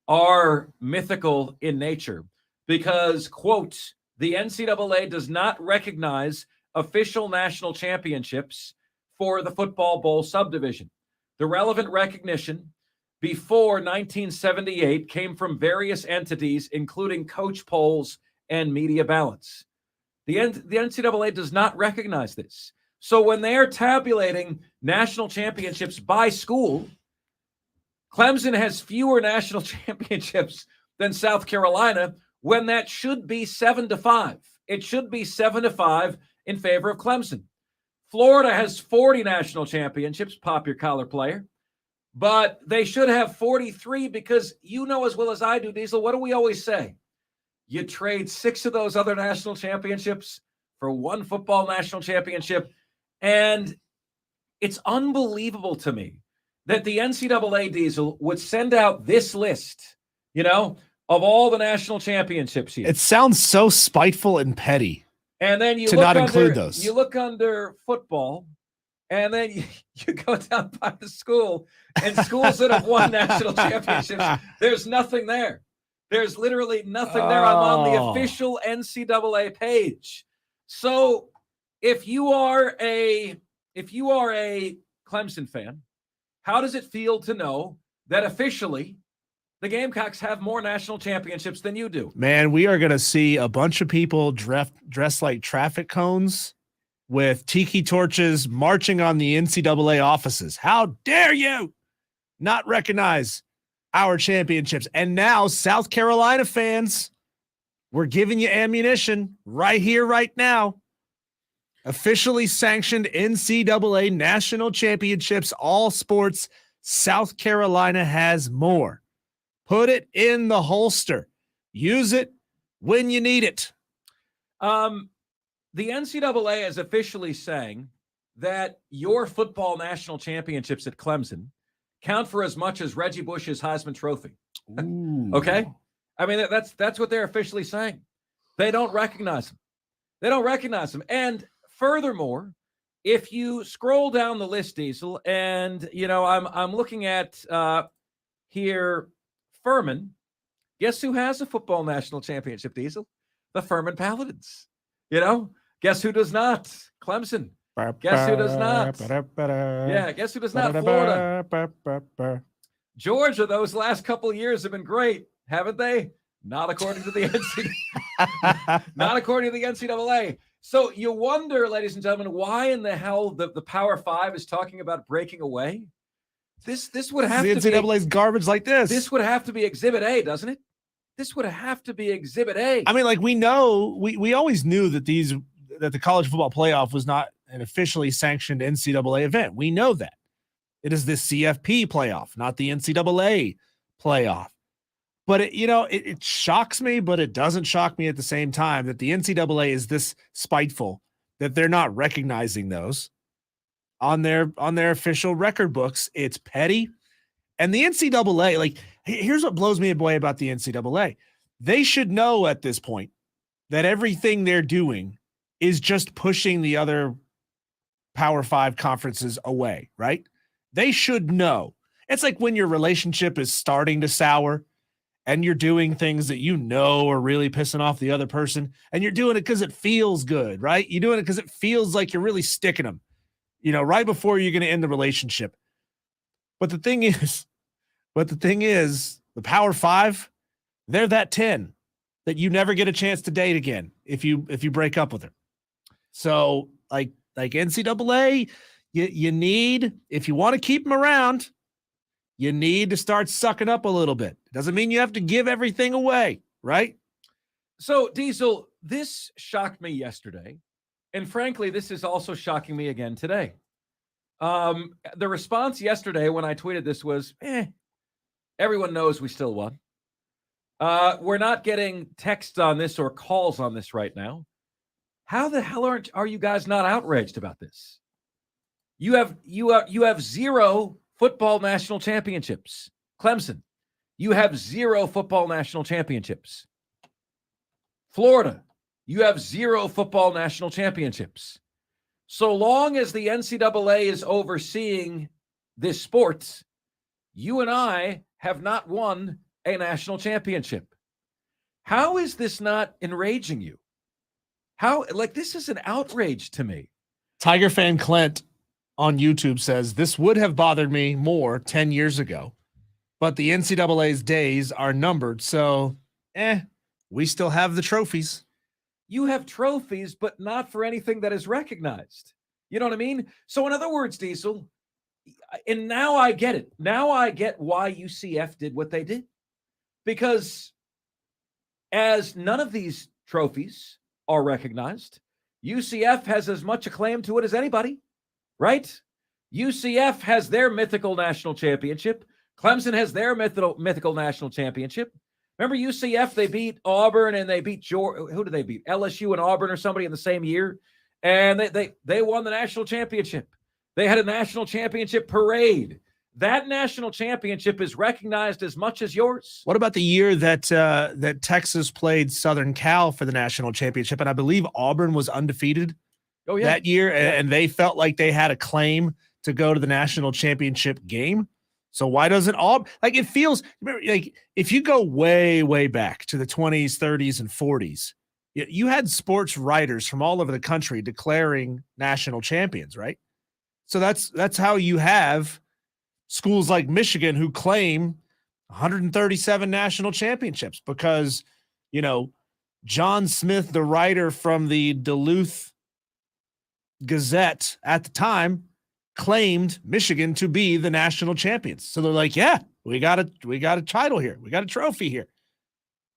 are mythical in nature because, quote, the NCAA does not recognize official national championships for the football bowl subdivision. The relevant recognition before 1978 came from various entities, including coach polls and media ballots. The NCAA does not recognize this. So when they're tabulating national championships by school, Clemson has fewer national championships than South Carolina, when that should be 7-5. It should be 7-5 in favor of Clemson. Florida has 40 national championships, pop your collar player, but they should have 43 because you know as well as I do, Diesel, what do we always say? You trade 6 of those other national championships for 1 football national championship, and it's unbelievable to me that the NCAA, Diesel, would send out this list, of all the national championships here. It sounds so spiteful and petty. And then you include those. You look under football, and then you go down by the school, and schools that have won national championships, there's nothing there. There's literally nothing there. I'm on the official NCAA page. So if you are a Clemson fan, how does it feel to know that officially the Gamecocks have more national championships than you do? Man, we are going to see a bunch of people dressed like traffic cones with tiki torches marching on the NCAA offices. How dare you not recognize our championships? And now, South Carolina fans, we're giving you ammunition right here, right now. Officially sanctioned NCAA national championships, all sports. South Carolina has more. Put it in the holster. Use it when you need it. The NCAA is officially saying that your football national championships at Clemson count for as much as Reggie Bush's Heisman Trophy. Okay? I mean, that's what they're officially saying. They don't recognize them. And furthermore, if you scroll down the list, Diesel, and I'm looking at here Furman. Guess who has a football national championship, Diesel? The Furman Paladins. Guess who does not? Clemson. Guess who does not? Yeah, guess who does not? Florida. Georgia, those last couple of years have been great, haven't they? Not according to the NCAA. Not according to the NCAA. So you wonder, ladies and gentlemen, why in the hell the Power Five is talking about breaking away? This would have to be NCAA's garbage like this. This would have to be Exhibit A, doesn't it? This would have to be Exhibit A. I mean, like we know, we always knew that the college football playoff was not an officially sanctioned NCAA event. We know that. It is the CFP playoff, not the NCAA playoff. But it shocks me, but it doesn't shock me at the same time that the NCAA is this spiteful that they're not recognizing those on their official record books. It's petty. And the NCAA, like, here's what blows me away about the NCAA. They should know at this point that everything they're doing is just pushing the other Power 5 conferences away, right? They should know. It's like when your relationship is starting to sour and you're doing things that you know are really pissing off the other person, and you're doing it because it feels good, right? You're doing it because it feels like you're really sticking them, right before you're going to end the relationship. But the thing is, the Power Five, they're that 10 that you never get a chance to date again if you break up with her. So like NCAA, you need, if you want to keep them around, you need to start sucking up a little bit. Doesn't mean you have to give everything away, right? So, Diesel, this shocked me yesterday. And frankly, this is also shocking me again today. The response yesterday when I tweeted this was, everyone knows we still won. We're not getting texts on this or calls on this right now. How the hell are you guys not outraged about this? You have 0 football national championships. Clemson, you have 0 football national championships. Florida, you have 0 football national championships. So long as the NCAA is overseeing this sport, you and I have not won a national championship. How is this not enraging you? This is an outrage to me. Tiger fan Clint on YouTube says, this would have bothered me more 10 years ago, but the NCAA's days are numbered. So, we still have the trophies. You have trophies, but not for anything that is recognized. You know what I mean? So in other words, Diesel, and now I get it. Now I get why UCF did what they did. Because as none of these trophies are recognized, UCF has as much acclaim to it as anybody, right? UCF has their mythical national championship. Clemson has their mythical national championship. Remember UCF, they beat Auburn and they beat who did they beat? LSU and Auburn or somebody in the same year. And they won the national championship. They had a national championship parade. That national championship is recognized as much as yours. What about the year that Texas played Southern Cal for the national championship? And I believe Auburn was undefeated that year, and they felt like they had a claim to go to the national championship game. So why doesn't Auburn, it feels, like if you go way, way back to the 20s, 30s, and 40s, you had sports writers from all over the country declaring national champions, right? So that's how you have schools like Michigan who claim 137 national championships because, John Smith, the writer from the Duluth Gazette at the time, claimed Michigan to be the national champions. So they're like, yeah, we got a title here. We got a trophy here.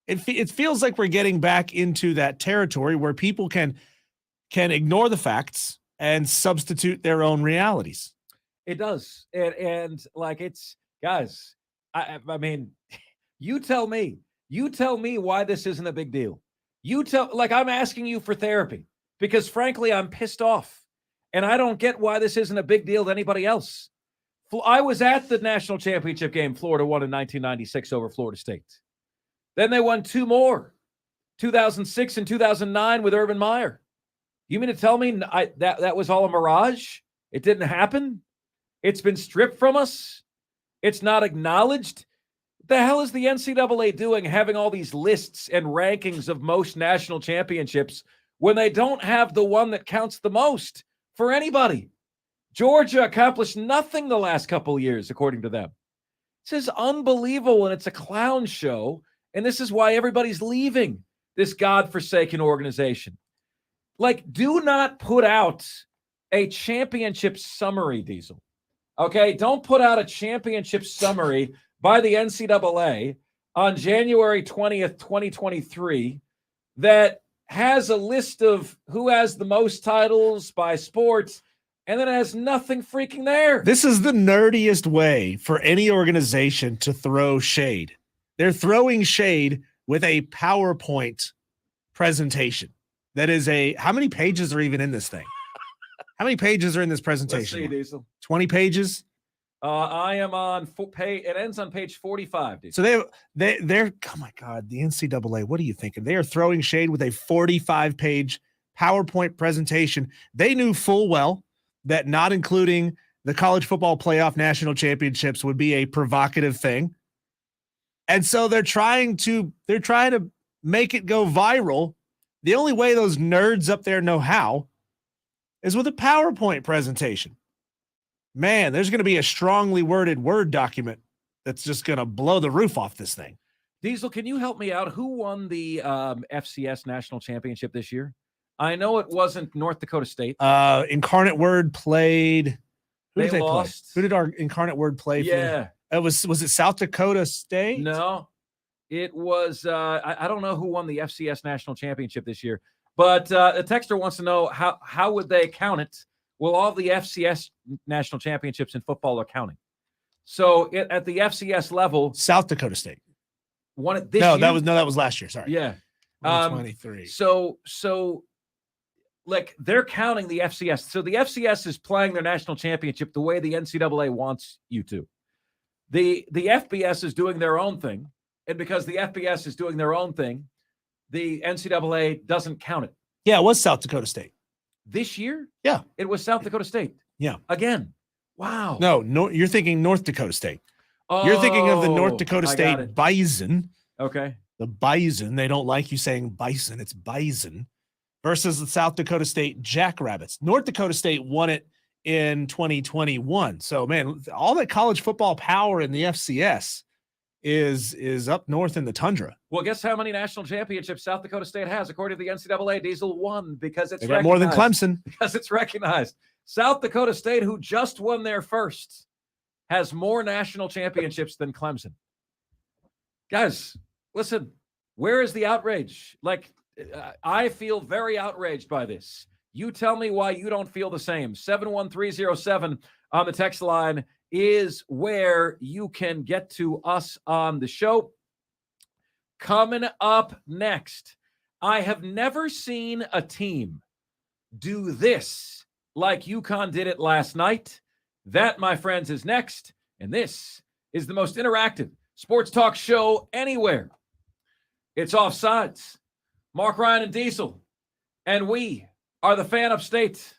It feels like we're getting back into that territory where people can ignore the facts and substitute their own realities. It does. And it's, guys, I mean, you tell me why this isn't a big deal. I'm asking you for therapy because frankly, I'm pissed off and I don't get why this isn't a big deal to anybody else. I was at the national championship game Florida won in 1996 over Florida State. Then they won 2 more, 2006 and 2009 with Urban Meyer. You mean to tell me that was all a mirage? It didn't happen? It's been stripped from us? It's not acknowledged? What the hell is the NCAA doing having all these lists and rankings of most national championships when they don't have the one that counts the most for anybody? Georgia accomplished nothing the last couple of years, according to them. This is unbelievable, and it's a clown show, and this is why everybody's leaving this godforsaken organization. Do not put out a championship summary, Diesel. Okay? Don't put out a championship summary by the NCAA on January 20th, 2023 that has a list of who has the most titles by sports, and then it has nothing freaking there. This is the nerdiest way for any organization to throw shade. They're throwing shade with a PowerPoint presentation. That is how many pages are even in this thing? How many pages are in this presentation? Let's see, Diesel. 20 pages? I am on page. It ends on page 45. Diesel. So they're oh my God, the NCAA, what are you thinking? They are throwing shade with a 45-page PowerPoint presentation. They knew full well that not including the college football playoff national championships would be a provocative thing. And so they're trying to make it go viral. The only way those nerds up there know how is with a PowerPoint presentation. Man, there's going to be a strongly worded Word document that's just going to blow the roof off this thing. Diesel, can you help me out? Who won the FCS national championship this year? I know it wasn't North Dakota State. Incarnate Word played. Who They did they lost. play? Who did our Incarnate Word play? Yeah. It was it South Dakota State? No, it was. I don't know who won the FCS national championship this year, but a texter wants to know how would they count it? Well, all the FCS national championships in football are counting. So at the FCS level, South Dakota State won it this year. That was last year. Sorry. Yeah. 23. So like they're counting the FCS. So the FCS is playing their national championship the way the NCAA wants you to. The FBS is doing their own thing. And because the FBS is doing their own thing, the NCAA doesn't count it. Yeah, it was South Dakota State. This year? Yeah. It was South Dakota State. Yeah. Again. Wow. No, you're thinking North Dakota State. Oh, You're thinking of the North Dakota State Bison. Okay. The Bison. They don't like you saying bison. It's Bison. Versus the South Dakota State Jackrabbits. North Dakota State won it in 2021. So, man, all that college football power in the FCS is up north in the tundra. Well, guess how many national championships South Dakota State has, according to the NCAA? Diesel won because it's got more than Clemson. Because it's recognized. South Dakota State, who just won their first, has more national championships than Clemson. Guys, listen, where is the outrage? Like, I feel very outraged by this. You tell me why you don't feel the same. 71307 on the text line is where you can get to us on the show. Coming up next, I have never seen a team do this like UConn did it last night. That, my friends, is next. And this is the most interactive sports talk show anywhere. It's Offsides. Mark, Ryan, and Diesel. And we are the Fan Upstate.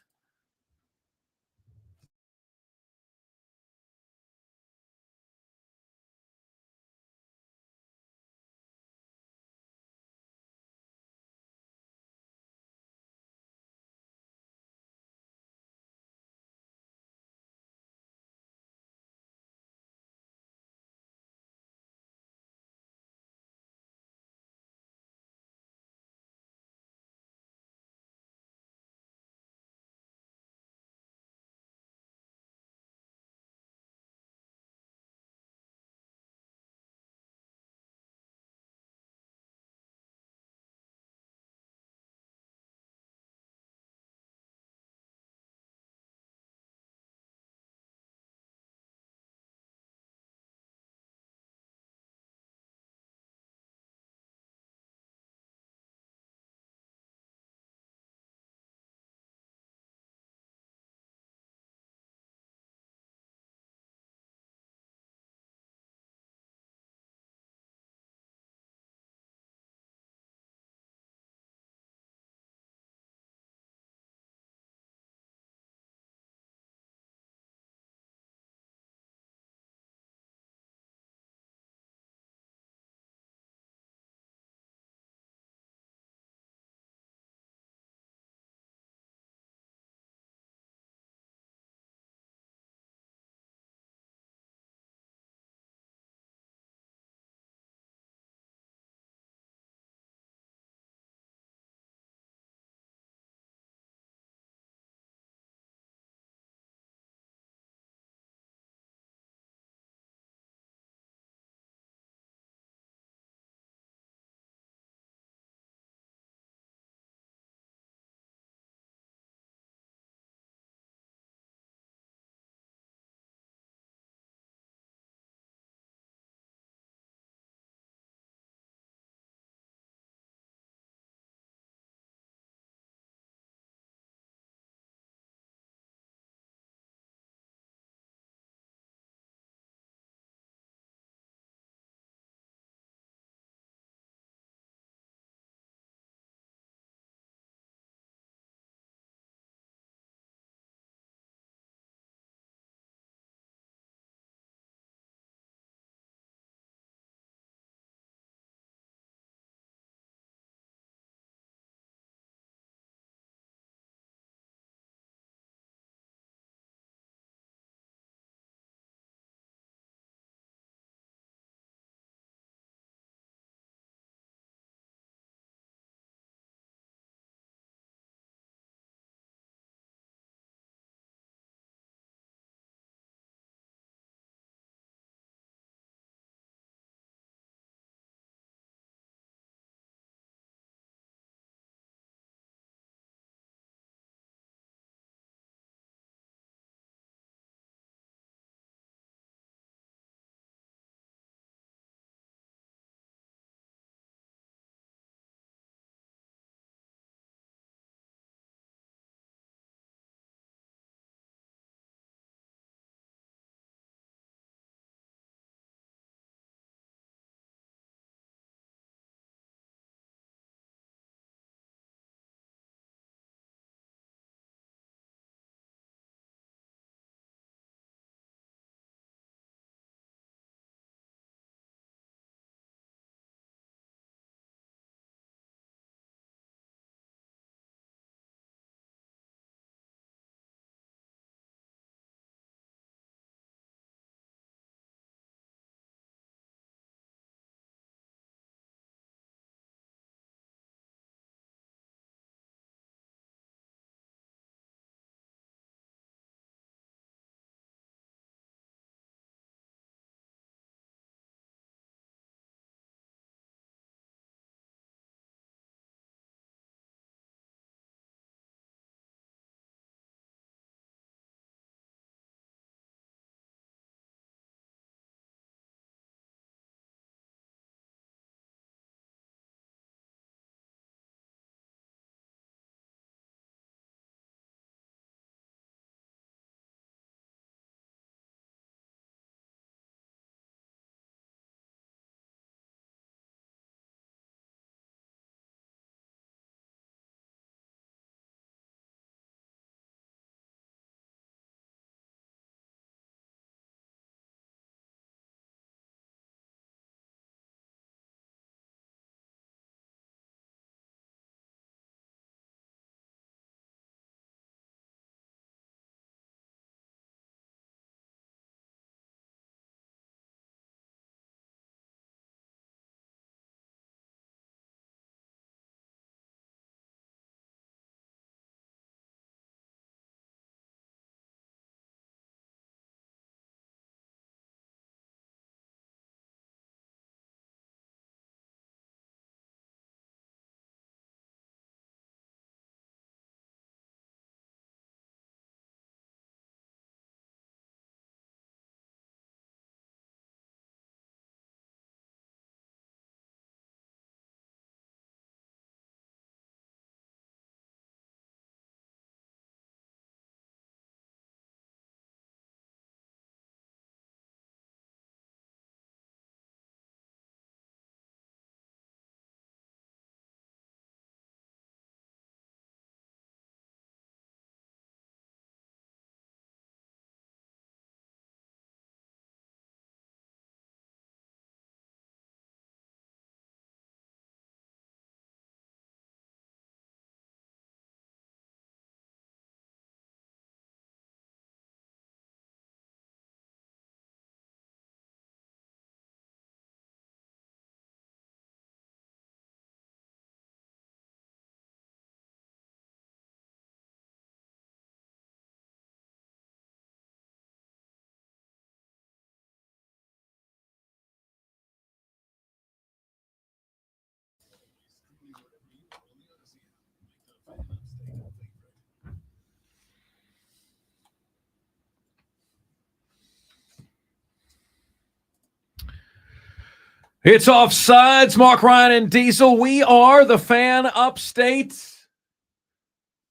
It's Offsides, Mark, Ryan, and Diesel. We are the Fan Upstate.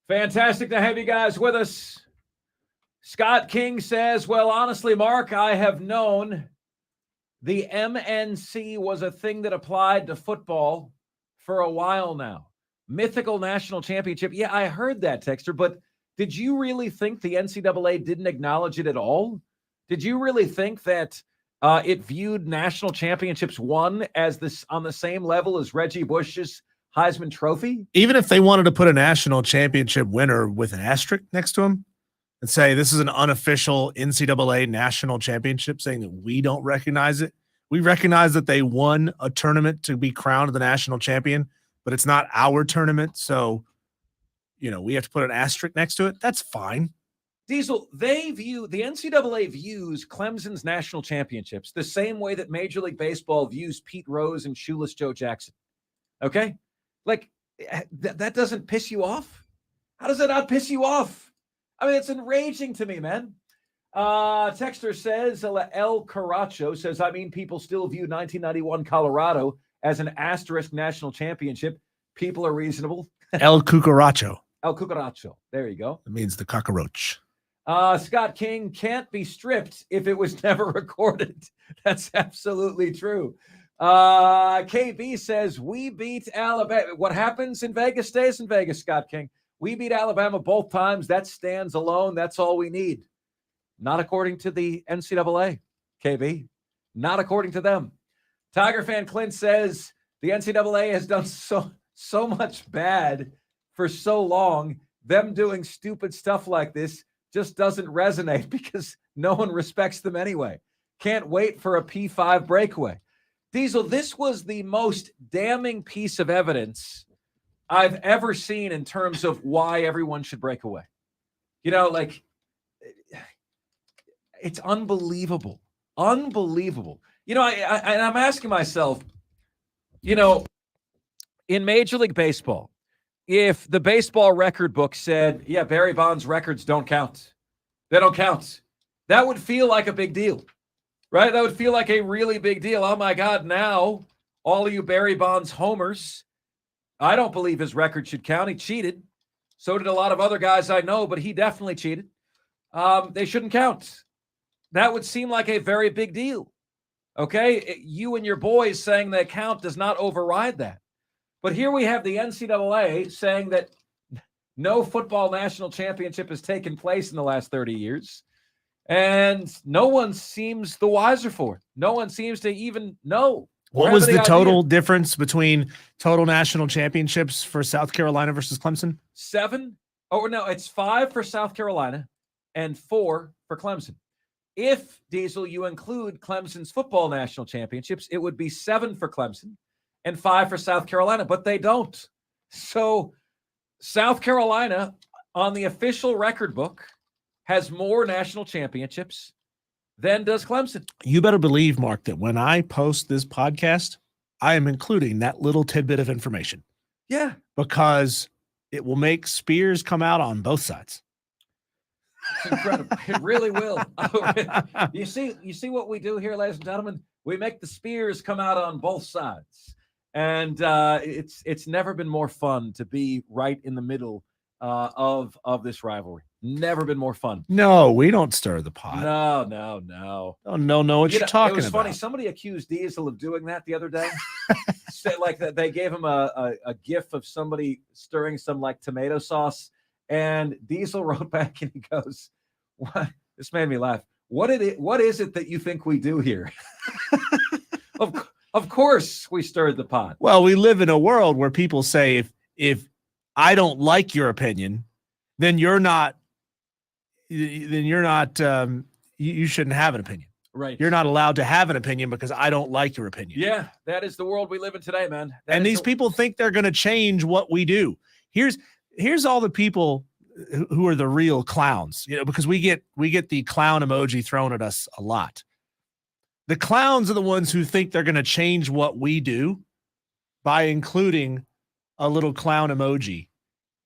Fantastic to have you guys with us. Scott King says, well, honestly, Mark, I have known the MNC was a thing that applied to football for a while now. Mythical national championship. Yeah, I heard that, Texter, but did you really think the NCAA didn't acknowledge it at all? Did you really think that it viewed national championships won as this on the same level as Reggie Bush's Heisman Trophy? Even if they wanted to put a national championship winner with an asterisk next to him and say this is an unofficial NCAA national championship, saying that we don't recognize it. We recognize that they won a tournament to be crowned the national champion, but it's not our tournament. So, we have to put an asterisk next to it. That's fine. Diesel, the NCAA views Clemson's national championships the same way that Major League Baseball views Pete Rose and Shoeless Joe Jackson. Okay? Like, that doesn't piss you off? How does that not piss you off? I mean, it's enraging to me, man. Texter says, El Caracho says, people still view 1991 Colorado as an asterisk national championship. People are reasonable. El Cucaracho. El Cucaracho. There you go. It means the cockroach. Scott King can't be stripped if it was never recorded. That's absolutely true. KB says, we beat Alabama. What happens in Vegas stays in Vegas, Scott King. We beat Alabama both times. That stands alone. That's all we need. Not according to the NCAA, KB. Not according to them. Tiger fan Clint says, the NCAA has done so much bad for so long. Them doing stupid stuff like this just doesn't resonate because no one respects them anyway. Can't wait for a P5 breakaway. Diesel, this was the most damning piece of evidence I've ever seen in terms of why everyone should break away. It's unbelievable. Unbelievable. I'm asking myself, in Major League Baseball, if the baseball record book said, yeah, Barry Bonds records don't count, they don't count, that would feel like a big deal, right? That would feel like a really big deal. Oh, my God, now all of you Barry Bonds homers, I don't believe his record should count. He cheated. So did a lot of other guys I know, but he definitely cheated. They shouldn't count. That would seem like a very big deal. Okay? You and your boys saying they count does not override that. But here we have the NCAA saying that no football national championship has taken place in the last 30 years, and no one seems the wiser for it. No one seems to even know. What was the total difference between total national championships for South Carolina versus Clemson? 7. Oh, no, it's 5 for South Carolina and 4 for Clemson. If, Diesel, you include Clemson's football national championships, it would be 7 for Clemson and 5 for South Carolina, but they don't. So South Carolina, on the official record book, has more national championships than does Clemson. You better believe, Mark, that when I post this podcast, I am including that little tidbit of information. Yeah. Because it will make spears come out on both sides. It's incredible. It really will. You see what we do here, ladies and gentlemen? We make the spears come out on both sides. And it's never been more fun to be right in the middle of this rivalry. Never been more fun. No, we don't stir the pot. No. Oh, no, what you're talking about. It was funny. Somebody accused Diesel of doing that the other day. Like that, they gave him a gif of somebody stirring some like tomato sauce, and Diesel wrote back and he goes, "What?" This made me laugh. What is it that you think we do here? Of course we stirred the pot. Well, we live in a world where people say if I don't like your opinion, then you shouldn't have an opinion. Right. You're not allowed to have an opinion because I don't like your opinion. Yeah, that is the world we live in today, man. And these people think they're going to change what we do. Here's all the people who are the real clowns, because we get the clown emoji thrown at us a lot. The clowns are the ones who think they're going to change what we do by including a little clown emoji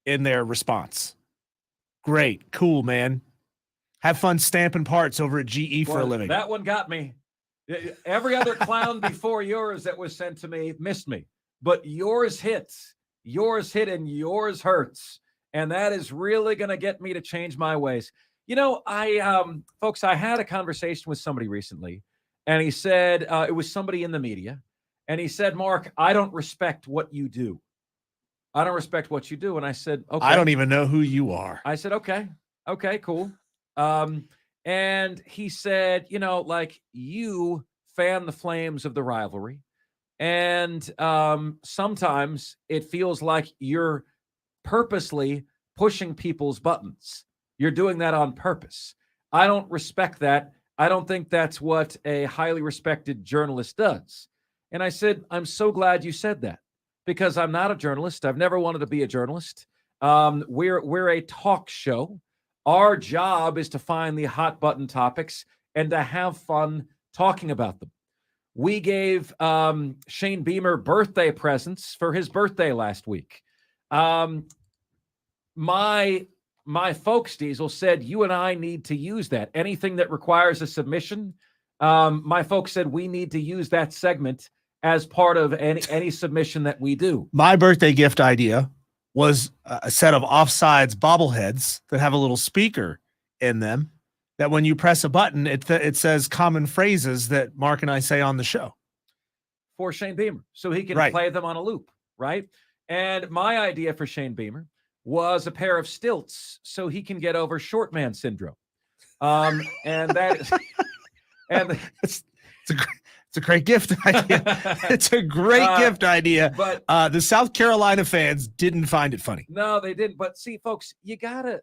in their response. Great. Cool, man. Have fun stamping parts over at GE for a living. That one got me. Every other clown before yours that was sent to me missed me, but yours hits. Yours hit and yours hurts. And that is really going to get me to change my ways. Folks, I had a conversation with somebody recently, and he said, it was somebody in the media, and he said, Mark, I don't respect what you do. I don't respect what you do. And I said, okay. I don't even know who you are. I said, okay, cool. And he said, you fan the flames of the rivalry. And sometimes it feels like you're purposely pushing people's buttons. You're doing that on purpose. I don't respect that. I don't think that's what a highly respected journalist does. And I said, I'm so glad you said that, because I'm not a journalist. I've never wanted to be a journalist. We're a talk show. Our job is to find the hot button topics and to have fun talking about them. We gave Shane Beamer birthday presents for his birthday last week. My folks, Diesel, said you and I need to use that. Anything that requires a submission, my folks said we need to use that segment as part of any submission that we do. My birthday gift idea was a set of Offsides bobbleheads that have a little speaker in them that when you press a button, it says common phrases that Mark and I say on the show. For Shane Beamer, so he can Right. play them on a loop, right? And my idea for Shane Beamer was a pair of stilts so he can get over short man syndrome. And that is, and it's a great gift idea. It's a great gift idea. But the South Carolina fans didn't find it funny. No, they didn't. But see, folks, you gotta,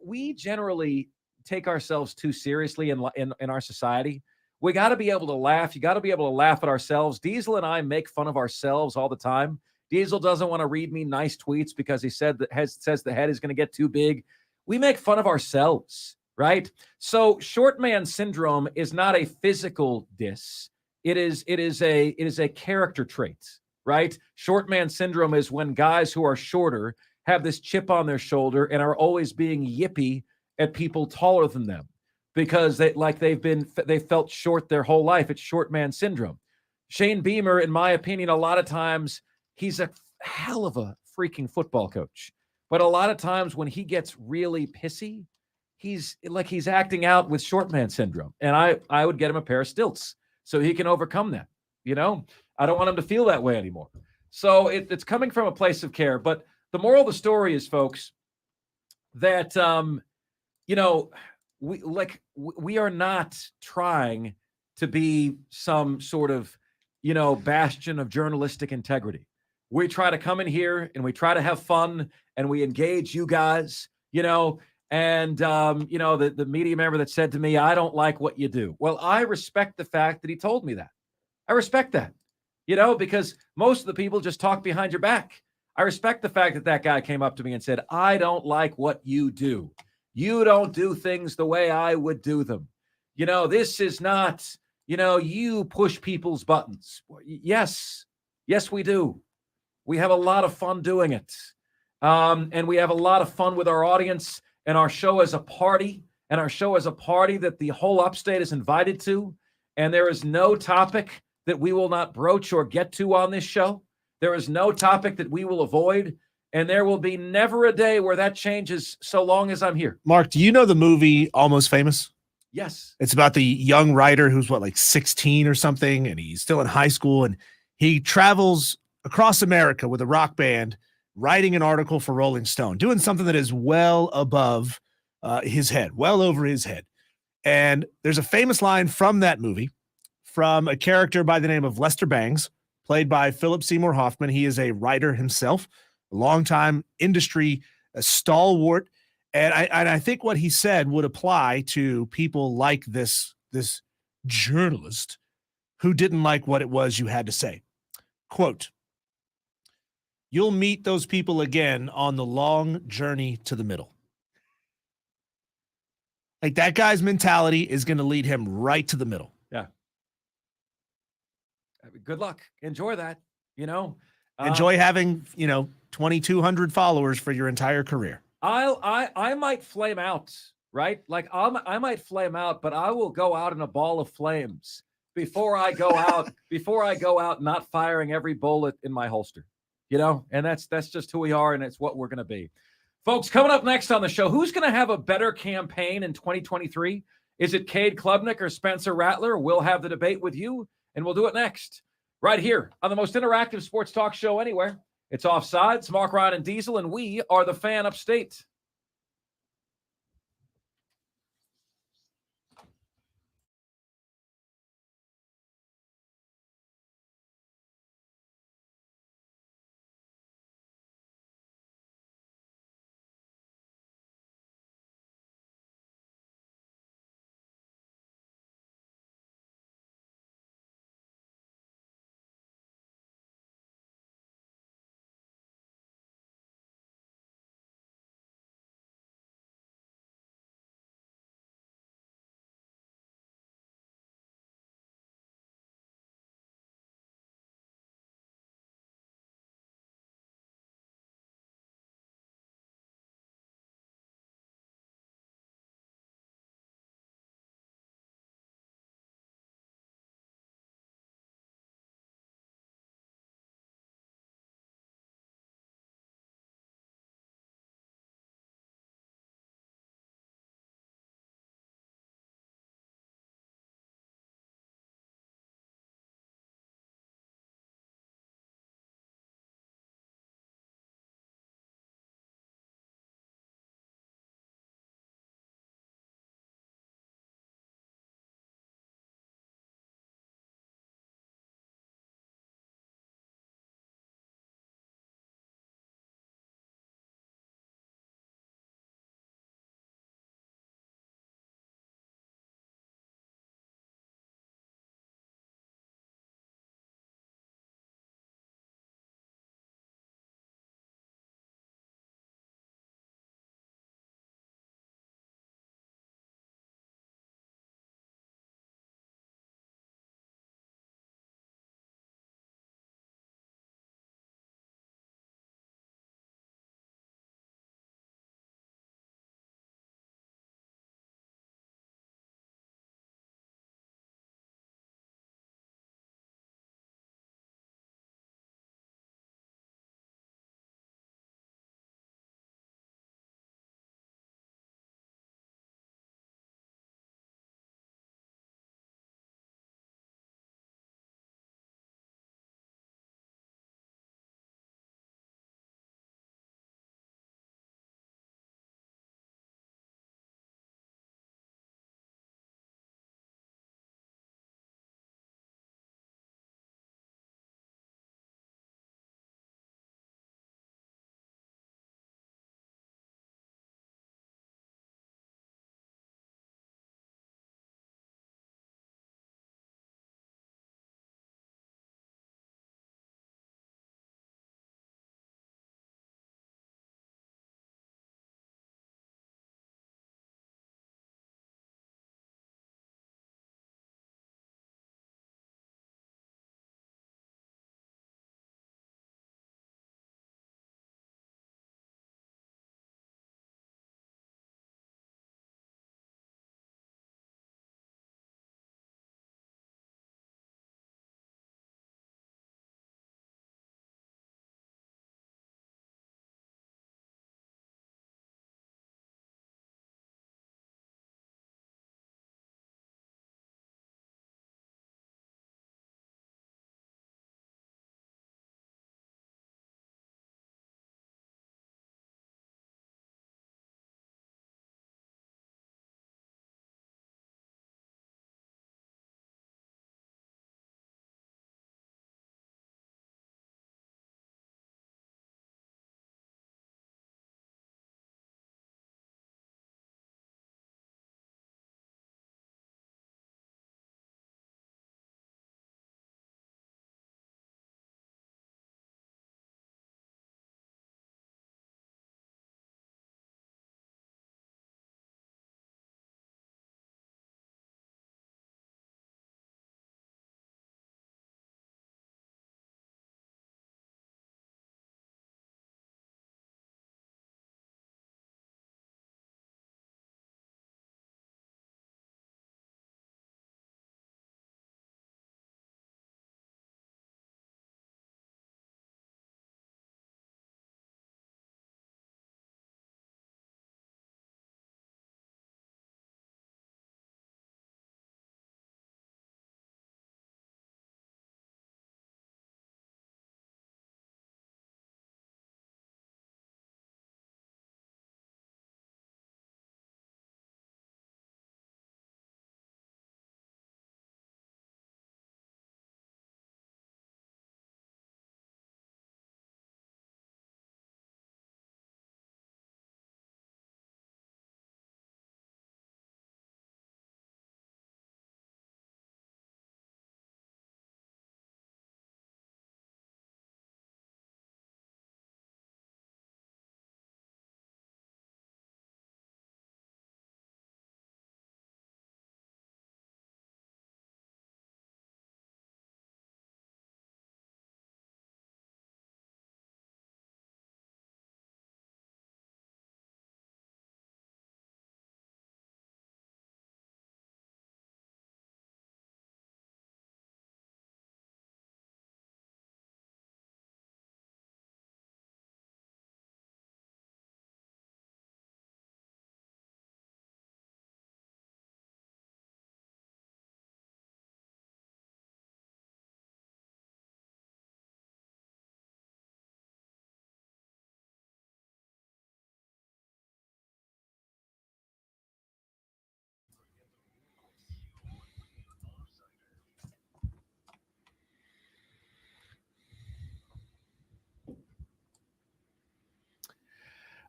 we generally take ourselves too seriously in our society. We got to be able to laugh. You got to be able to laugh at ourselves. Diesel and I make fun of ourselves all the time. Diesel doesn't want to read me nice tweets because he says the head is going to get too big. We make fun of ourselves, right? So short man syndrome is not a physical diss. It is a character trait, right? Short man syndrome is when guys who are shorter have this chip on their shoulder and are always being yippy at people taller than them because they felt short their whole life. It's short man syndrome. Shane Beamer, in my opinion, a lot of times he's a hell of a freaking football coach. But a lot of times when he gets really pissy, he's acting out with short man syndrome. And I would get him a pair of stilts so he can overcome that. I don't want him to feel that way anymore. So it's coming from a place of care. But the moral of the story is, folks, that, we are not trying to be some sort of, bastion of journalistic integrity. We try to come in here and we try to have fun and we engage you guys, and, the media member that said to me, I don't like what you do. Well, I respect the fact that he told me that. I respect that, because most of the people just talk behind your back. I respect the fact that that guy came up to me and said, I don't like what you do. You don't do things the way I would do them. This is not, you push people's buttons. Yes, we do. We have a lot of fun doing it. And we have a lot of fun with our audience, and our show is a party, that the whole upstate is invited to. And there is no topic that we will not broach or get to on this show. There is no topic that we will avoid. And there will be never a day where that changes so long as I'm here. Mark, do you know the movie Almost Famous? Yes. It's about the young writer who's 16 or something, and he's still in high school, and he travels across America with a rock band, writing an article for Rolling Stone, doing something that is well above his head, well over his head. And there's a famous line from that movie from a character by the name of Lester Bangs, played by Philip Seymour Hoffman. He is a writer himself, a longtime industry stalwart. And I think what he said would apply to people like this journalist who didn't like what it was you had to say. Quote, you'll meet those people again on the long journey to the middle. Like, that guy's mentality is going to lead him right to the middle. Yeah. Good luck. Enjoy that. Enjoy having, 2,200 followers for your entire career. I might flame out, right? I might flame out, but I will go out in a ball of flames before I go out, not firing every bullet in my holster, and that's just who we are, and it's what we're going to be. Folks, coming up next on the show, who's going to have a better campaign in 2023? Is it Cade Klubnik or Spencer Rattler? We'll have the debate with you, and we'll do it next, right here on the most interactive sports talk show anywhere. It's Offsides, Mark, Ryan, and Diesel, and we are the Fan Upstate.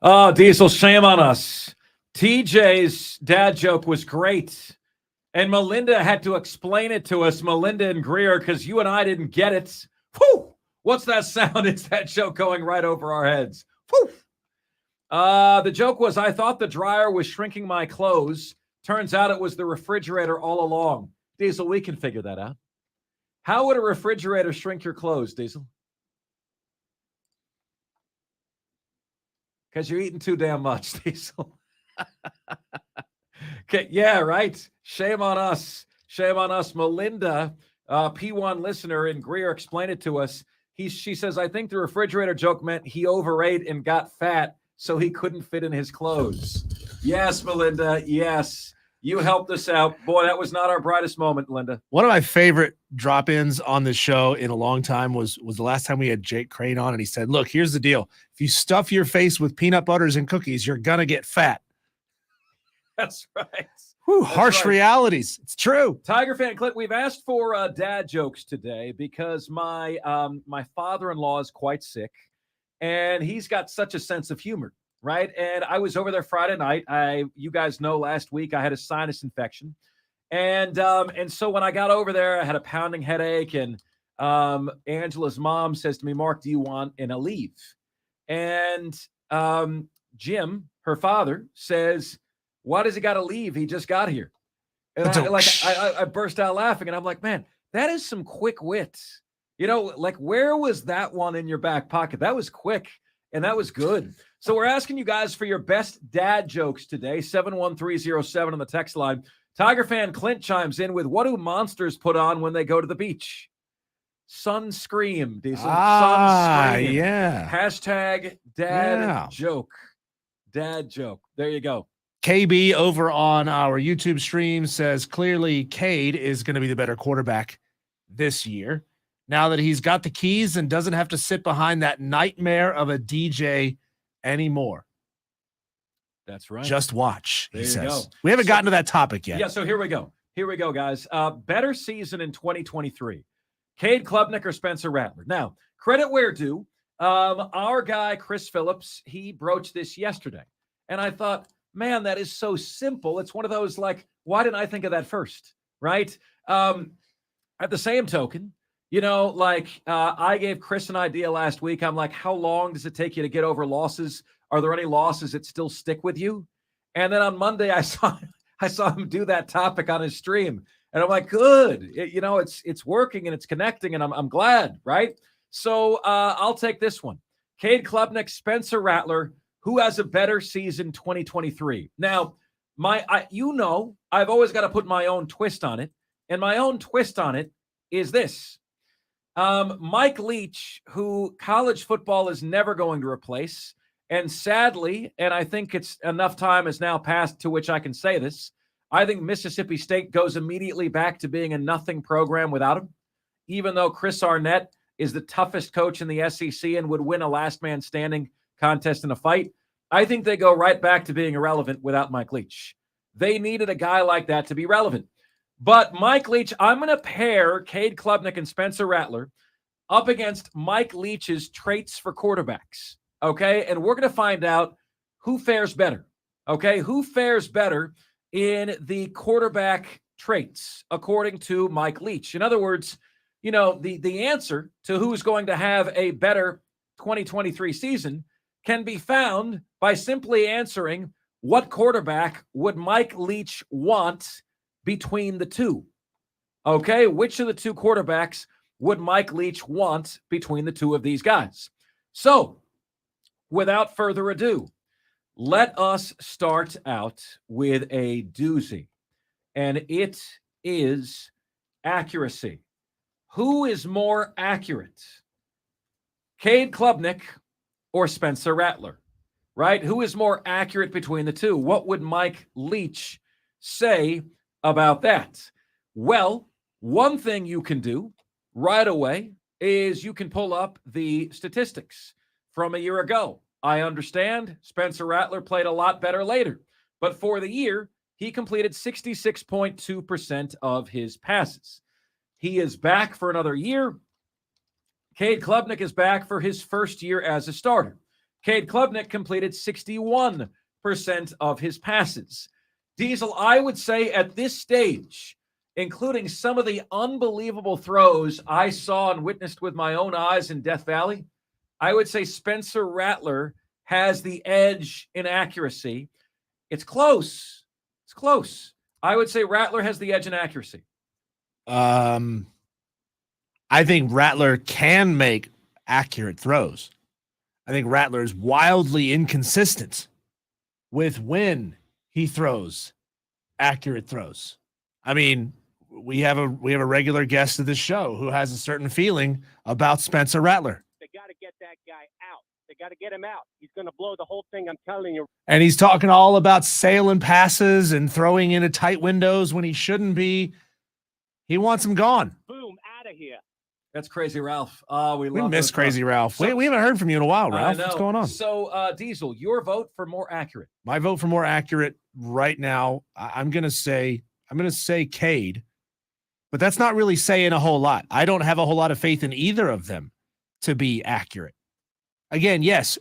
Oh, Diesel, shame on us. TJ's dad joke was great. And Melinda had to explain it to us, Melinda and Greer, because you and I didn't get it. Whew! What's that sound? It's that joke going right over our heads. Whew! The joke was, I thought the dryer was shrinking my clothes. Turns out it was the refrigerator all along. Diesel, we can figure that out. How would a refrigerator shrink your clothes, Diesel? Because you're eating too damn much, Diesel. Okay, yeah, right. Shame on us. Shame on us. Melinda, P1 listener, and Greer explained it to us. She says, I think the refrigerator joke meant he overate and got fat, so he couldn't fit in his clothes. Yes, Melinda. Yes. You helped us out. Boy, that was not our brightest moment, Linda. One of my favorite drop-ins on this show in a long time was the last time we had Jake Crane on, and he said, look, here's the deal. If you stuff your face with peanut butters and cookies, you're going to get fat. That's right. Whew, harsh realities. It's true. Tiger fan Clint, we've asked for dad jokes today because my father-in-law is quite sick, and he's got such a sense of humor, right? And I was over there Friday night. You guys know last week I had a sinus infection, and so when I got over there, I had a pounding headache, and Angela's mom says to me, Mark, do you want an Aleve? And Jim, her father, says, why does he got to leave? He just got here. And I burst out laughing, and I'm like, man, that is some quick wit. You know, like, where was that one in your back pocket? That was quick, and that was good. So we're asking you guys for your best dad jokes today, 71307 on the text line. Tiger fan Clint chimes in with, what do monsters put on when they go to the beach? Sunscreen. Sunscreen. Yeah. Hashtag dad joke. Dad joke. There you go. KB over on our YouTube stream says clearly Cade is going to be the better quarterback this year now that he's got the keys and doesn't have to sit behind that nightmare of a DJ anymore. That's right. Just watch, he says. Go. We haven't gotten to that topic yet. Yeah, so here we go. Here we go, guys. Better season in 2023. Cade, Klubnik, or Spencer Rattler? Now, credit where due. Our guy, Chris Phillips, he broached this yesterday. And I thought, man, that is so simple. It's one of those, like, why didn't I think of that first, right? At the same token, you know, like I gave Chris an idea last week. I'm like, how long does it take you to get over losses? Are there any losses that still stick with you? And then on Monday, I saw him do that topic on his stream. And I'm like, good. It's working and it's connecting, and I'm glad, right? So I'll take this one. Cade, Klubnik, Spencer Rattler. Who has a better season 2023? Now, I've always got to put my own twist on it. And my own twist on it is this. Mike Leach, who college football is never going to replace. And sadly, and I think it's enough time has now passed to which I can say this, I think Mississippi State goes immediately back to being a nothing program without him, even though Chris Arnett is the toughest coach in the SEC and would win a last man standing contest in a fight. I think they go right back to being irrelevant without Mike Leach. They needed a guy like that to be relevant. But Mike Leach, I'm going to pair Cade Klubnik and Spencer Rattler up against Mike Leach's traits for quarterbacks. Okay. And we're going to find out who fares better. Okay. Who fares better in the quarterback traits according to Mike Leach? In other words, you know, the answer to who's going to have a better 2023 season can be found by simply answering what quarterback would Mike Leach want between the two. Okay, which of the two quarterbacks would Mike Leach want between the two of these guys? So, without further ado, let us start out with a doozy, and it is accuracy. Who is more accurate? Cade Klubnik or Spencer Rattler, right? Who is more accurate between the two? What would Mike Leach say about that? Well, one thing you can do right away is you can pull up the statistics from a year ago. I understand Spencer Rattler played a lot better later, but for the year, he completed 66.2% of his passes. He is back for another year. Cade Klubnik is back for his first year as a starter. Cade Klubnik completed 61% of his passes. Diesel, I would say at this stage, including some of the unbelievable throws I saw and witnessed with my own eyes in Death Valley, I would say Spencer Rattler has the edge in accuracy. It's close. It's close. I would say Rattler has the edge in accuracy. I think Rattler can make accurate throws. I think Rattler is wildly inconsistent with when he throws accurate throws. I mean, we have a regular guest of this show who has a certain feeling about Spencer Rattler. They got to get that guy out. They got to get him out. He's going to blow the whole thing, I'm telling you. And he's talking all about sailing passes and throwing into tight windows when he shouldn't be. He wants him gone. Boom, out of here. That's Crazy Ralph. We miss Crazy Ralph. We haven't heard from you in a while, Ralph. What's going on? So, Diesel, your vote for more accurate. My vote for more accurate right now, I'm gonna say Cade, but that's not really saying a whole lot. I don't have a whole lot of faith in either of them to be accurate. Again, yes,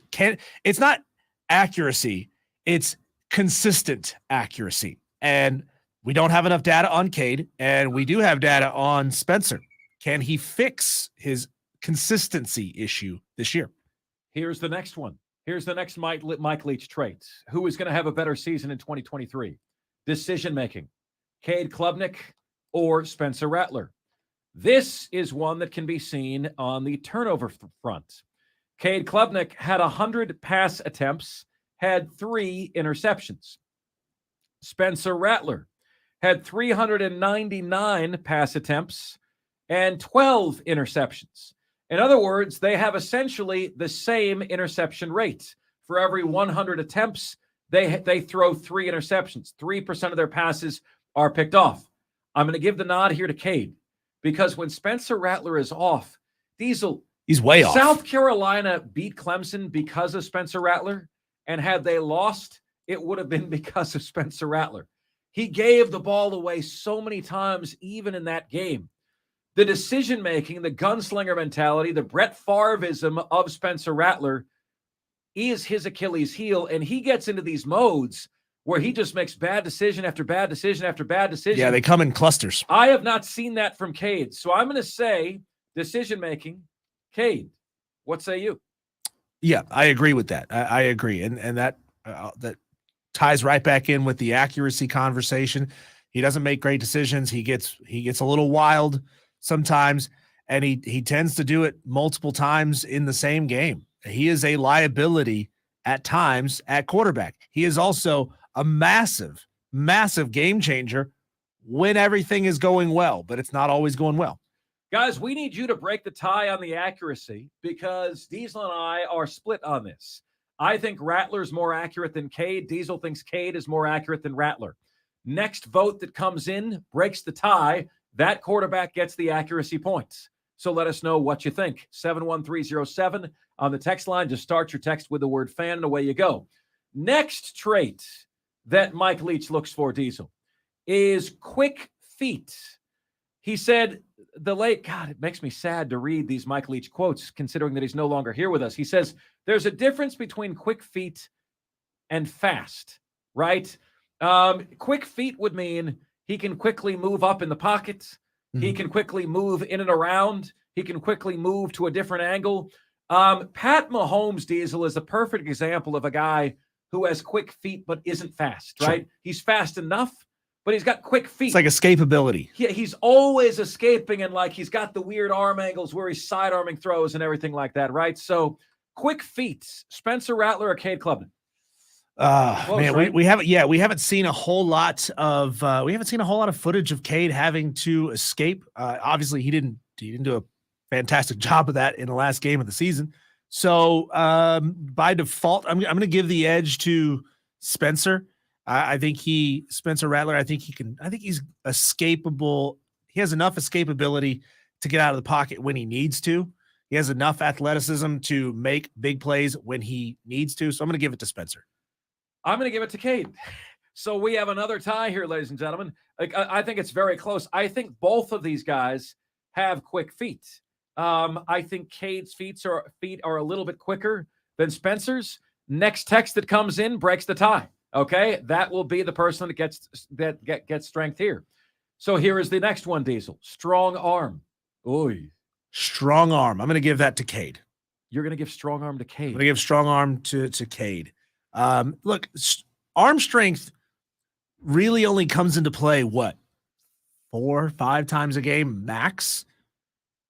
it's not accuracy, it's consistent accuracy. And we don't have enough data on Cade, and we do have data on Spencer. Can he fix his consistency issue this year? Here's the next one. Here's the next Mike Leach trait. Who is going to have a better season in 2023? Decision-making. Cade Klubnik or Spencer Rattler? This is one that can be seen on the turnover front. Cade Klubnik had 100 pass attempts, had 3 interceptions. Spencer Rattler had 399 pass attempts and 12 interceptions. In other words, they have essentially the same interception rate. For every 100 attempts, they throw 3 interceptions. 3% of their passes are picked off. I'm going to give the nod here to Cade because when Spencer Rattler is off, Diesel, he's way off. South Carolina beat Clemson because of Spencer Rattler, and had they lost, it would have been because of Spencer Rattler. He gave the ball away so many times, even in that game. The decision-making, the gunslinger mentality, the Brett Favreism of Spencer Rattler is his Achilles heel, and he gets into these modes where he just makes bad decision after bad decision after bad decision. Yeah, they come in clusters. I have not seen that from Cade, so I'm going to say decision-making, Cade. What say you? Yeah, I agree with that. I agree, and that ties right back in with the accuracy conversation. He doesn't make great decisions. He gets a little wild sometimes, and he tends to do it multiple times in the same game. He is a liability at times at quarterback. He is also a massive, massive game changer when everything is going well, but it's not always going well. Guys, we need you to break the tie on the accuracy because Diesel and I are split on this. I think Rattler's more accurate than Cade. Diesel thinks Cade is more accurate than Rattler. Next vote that comes in breaks the tie. That quarterback gets the accuracy points. So let us know what you think. 71307 on the text line. Just start your text with the word fan and away you go. Next trait that Mike Leach looks for, Diesel, is quick feet. He said it makes me sad to read these Mike Leach quotes considering that he's no longer here with us. He says, there's a difference between quick feet and fast, right? Quick feet would mean he can quickly move up in the pocket. Mm-hmm. He can quickly move in and around. He can quickly move to a different angle. Pat Mahomes, Diesel, is a perfect example of a guy who has quick feet but isn't fast, right? Sure. He's fast enough, but he's got quick feet. It's like escapability. Yeah, he's always escaping, and like he's got the weird arm angles where he's side-arming throws and everything like that, right? So quick feet, Spencer Rattler or Cade Klubnik? Man, right? we haven't seen a whole lot of footage of Cade having to escape. Obviously he didn't do a fantastic job of that in the last game of the season. So by default, I'm going to give the edge to Spencer. I think Spencer Rattler, I think he's escapable. He has enough escapability to get out of the pocket when he needs to. He has enough athleticism to make big plays when he needs to. So I'm going to give it to Spencer. I'm going to give it to Cade. So we have another tie here, ladies and gentlemen. I think it's very close. I think both of these guys have quick feet. I think Cade's feet are a little bit quicker then Spencer's next text that comes in breaks the tie. Okay, that will be the person that gets strength here. So here is the next one, Diesel. Strong arm. Oy. Strong arm. I'm going to give that to Cade. You're going to give strong arm to Cade. I'm going to give strong arm to Cade. Look, arm strength really only comes into play, what, 4 or 5 times a game max?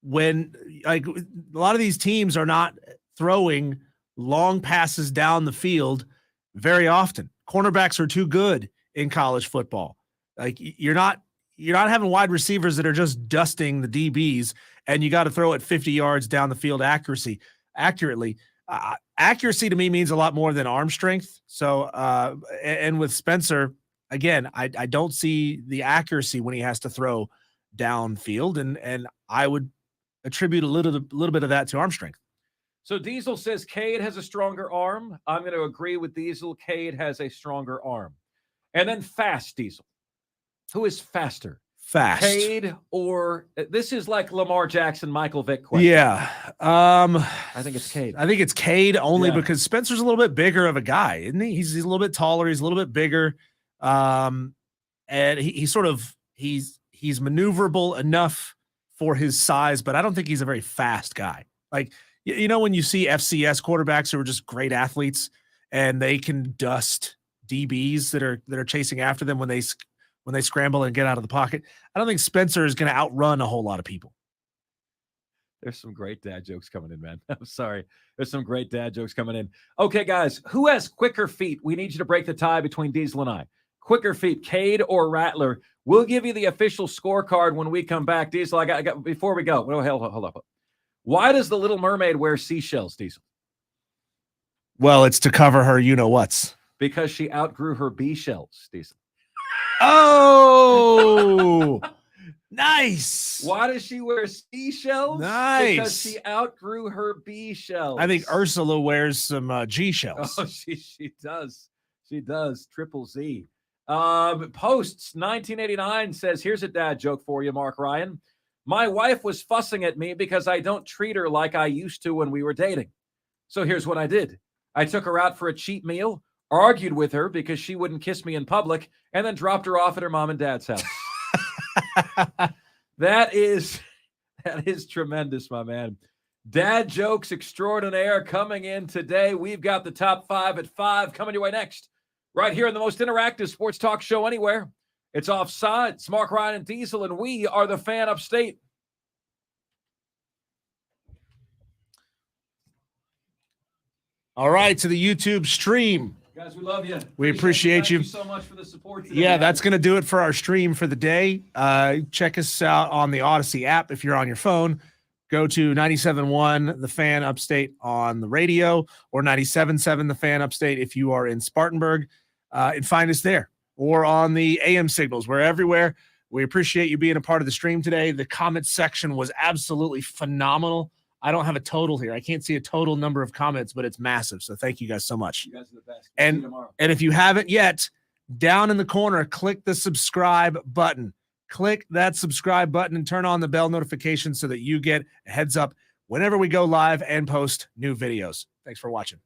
When like a lot of these teams are not throwing long passes down the field very often. Cornerbacks are too good in college football. Like you're not having wide receivers that are just dusting the DBs, and you got to throw it 50 yards down the field accurately. Accuracy to me means a lot more than arm strength. So, and with Spencer, again, I don't see the accuracy when he has to throw downfield, and I would attribute a little bit of that to arm strength. So Diesel says Cade has a stronger arm. I'm going to agree with Diesel. Cade has a stronger arm. And then fast, Diesel. Who is faster? Fast. Cade or this is like Lamar Jackson, Michael Vick question. Yeah. I think it's Cade. I think it's Cade only because Spencer's a little bit bigger of a guy, isn't he? He's a little bit taller. He's a little bit bigger. And he's maneuverable enough for his size, but I don't think he's a very fast guy. Like, you know, when you see FCS quarterbacks who are just great athletes and they can dust DBs that are chasing after them when they scramble and get out of the pocket, I don't think Spencer is going to outrun a whole lot of people. There's some great dad jokes coming in, man. I'm sorry. There's some great dad jokes coming in. Okay, guys, who has quicker feet? We need you to break the tie between Diesel and I. Quicker feet, Cade or Rattler? We'll give you the official scorecard when we come back. Diesel, I got before we go. Hold up. Why does the Little Mermaid wear seashells, Diesel? Well, it's to cover her you-know-whats. Because she outgrew her bee shells, Diesel. Oh, nice. Why does she wear seashells? Nice. Because she outgrew her bee shells. I think Ursula wears some G shells. Oh, she does. She does. Triple Z. Posts 1989 says, here's a dad joke for you, Mark Ryan. My wife was fussing at me because I don't treat her like I used to when we were dating. So here's what I did. I took her out for a cheap meal, argued with her because she wouldn't kiss me in public, and then dropped her off at her mom and dad's house. That is tremendous, my man. Dad jokes extraordinaire coming in today. We've got the top 5 at 5 coming your way next. Right here in the most interactive sports talk show anywhere. It's Offsides. Mark Ryan and Diesel, and we are the Fan Upstate. All right, to the YouTube stream. Guys, we love you. We appreciate you. Thank you so much for the support today. Yeah, that's going to do it for our stream for the day. Check us out on the Odyssey app if you're on your phone. Go to 97.1 The Fan Upstate on the radio, or 97.7 The Fan Upstate if you are in Spartanburg, and find us there, or on the AM signals. We're everywhere. We appreciate you being a part of the stream today. The comments section was absolutely phenomenal. I don't have a total here. I can't see a total number of comments, but it's massive. So thank you guys so much. You guys are the best. And if you haven't yet, down in the corner, click the subscribe button. Click that subscribe button and turn on the bell notification so that you get a heads up whenever we go live and post new videos. Thanks for watching.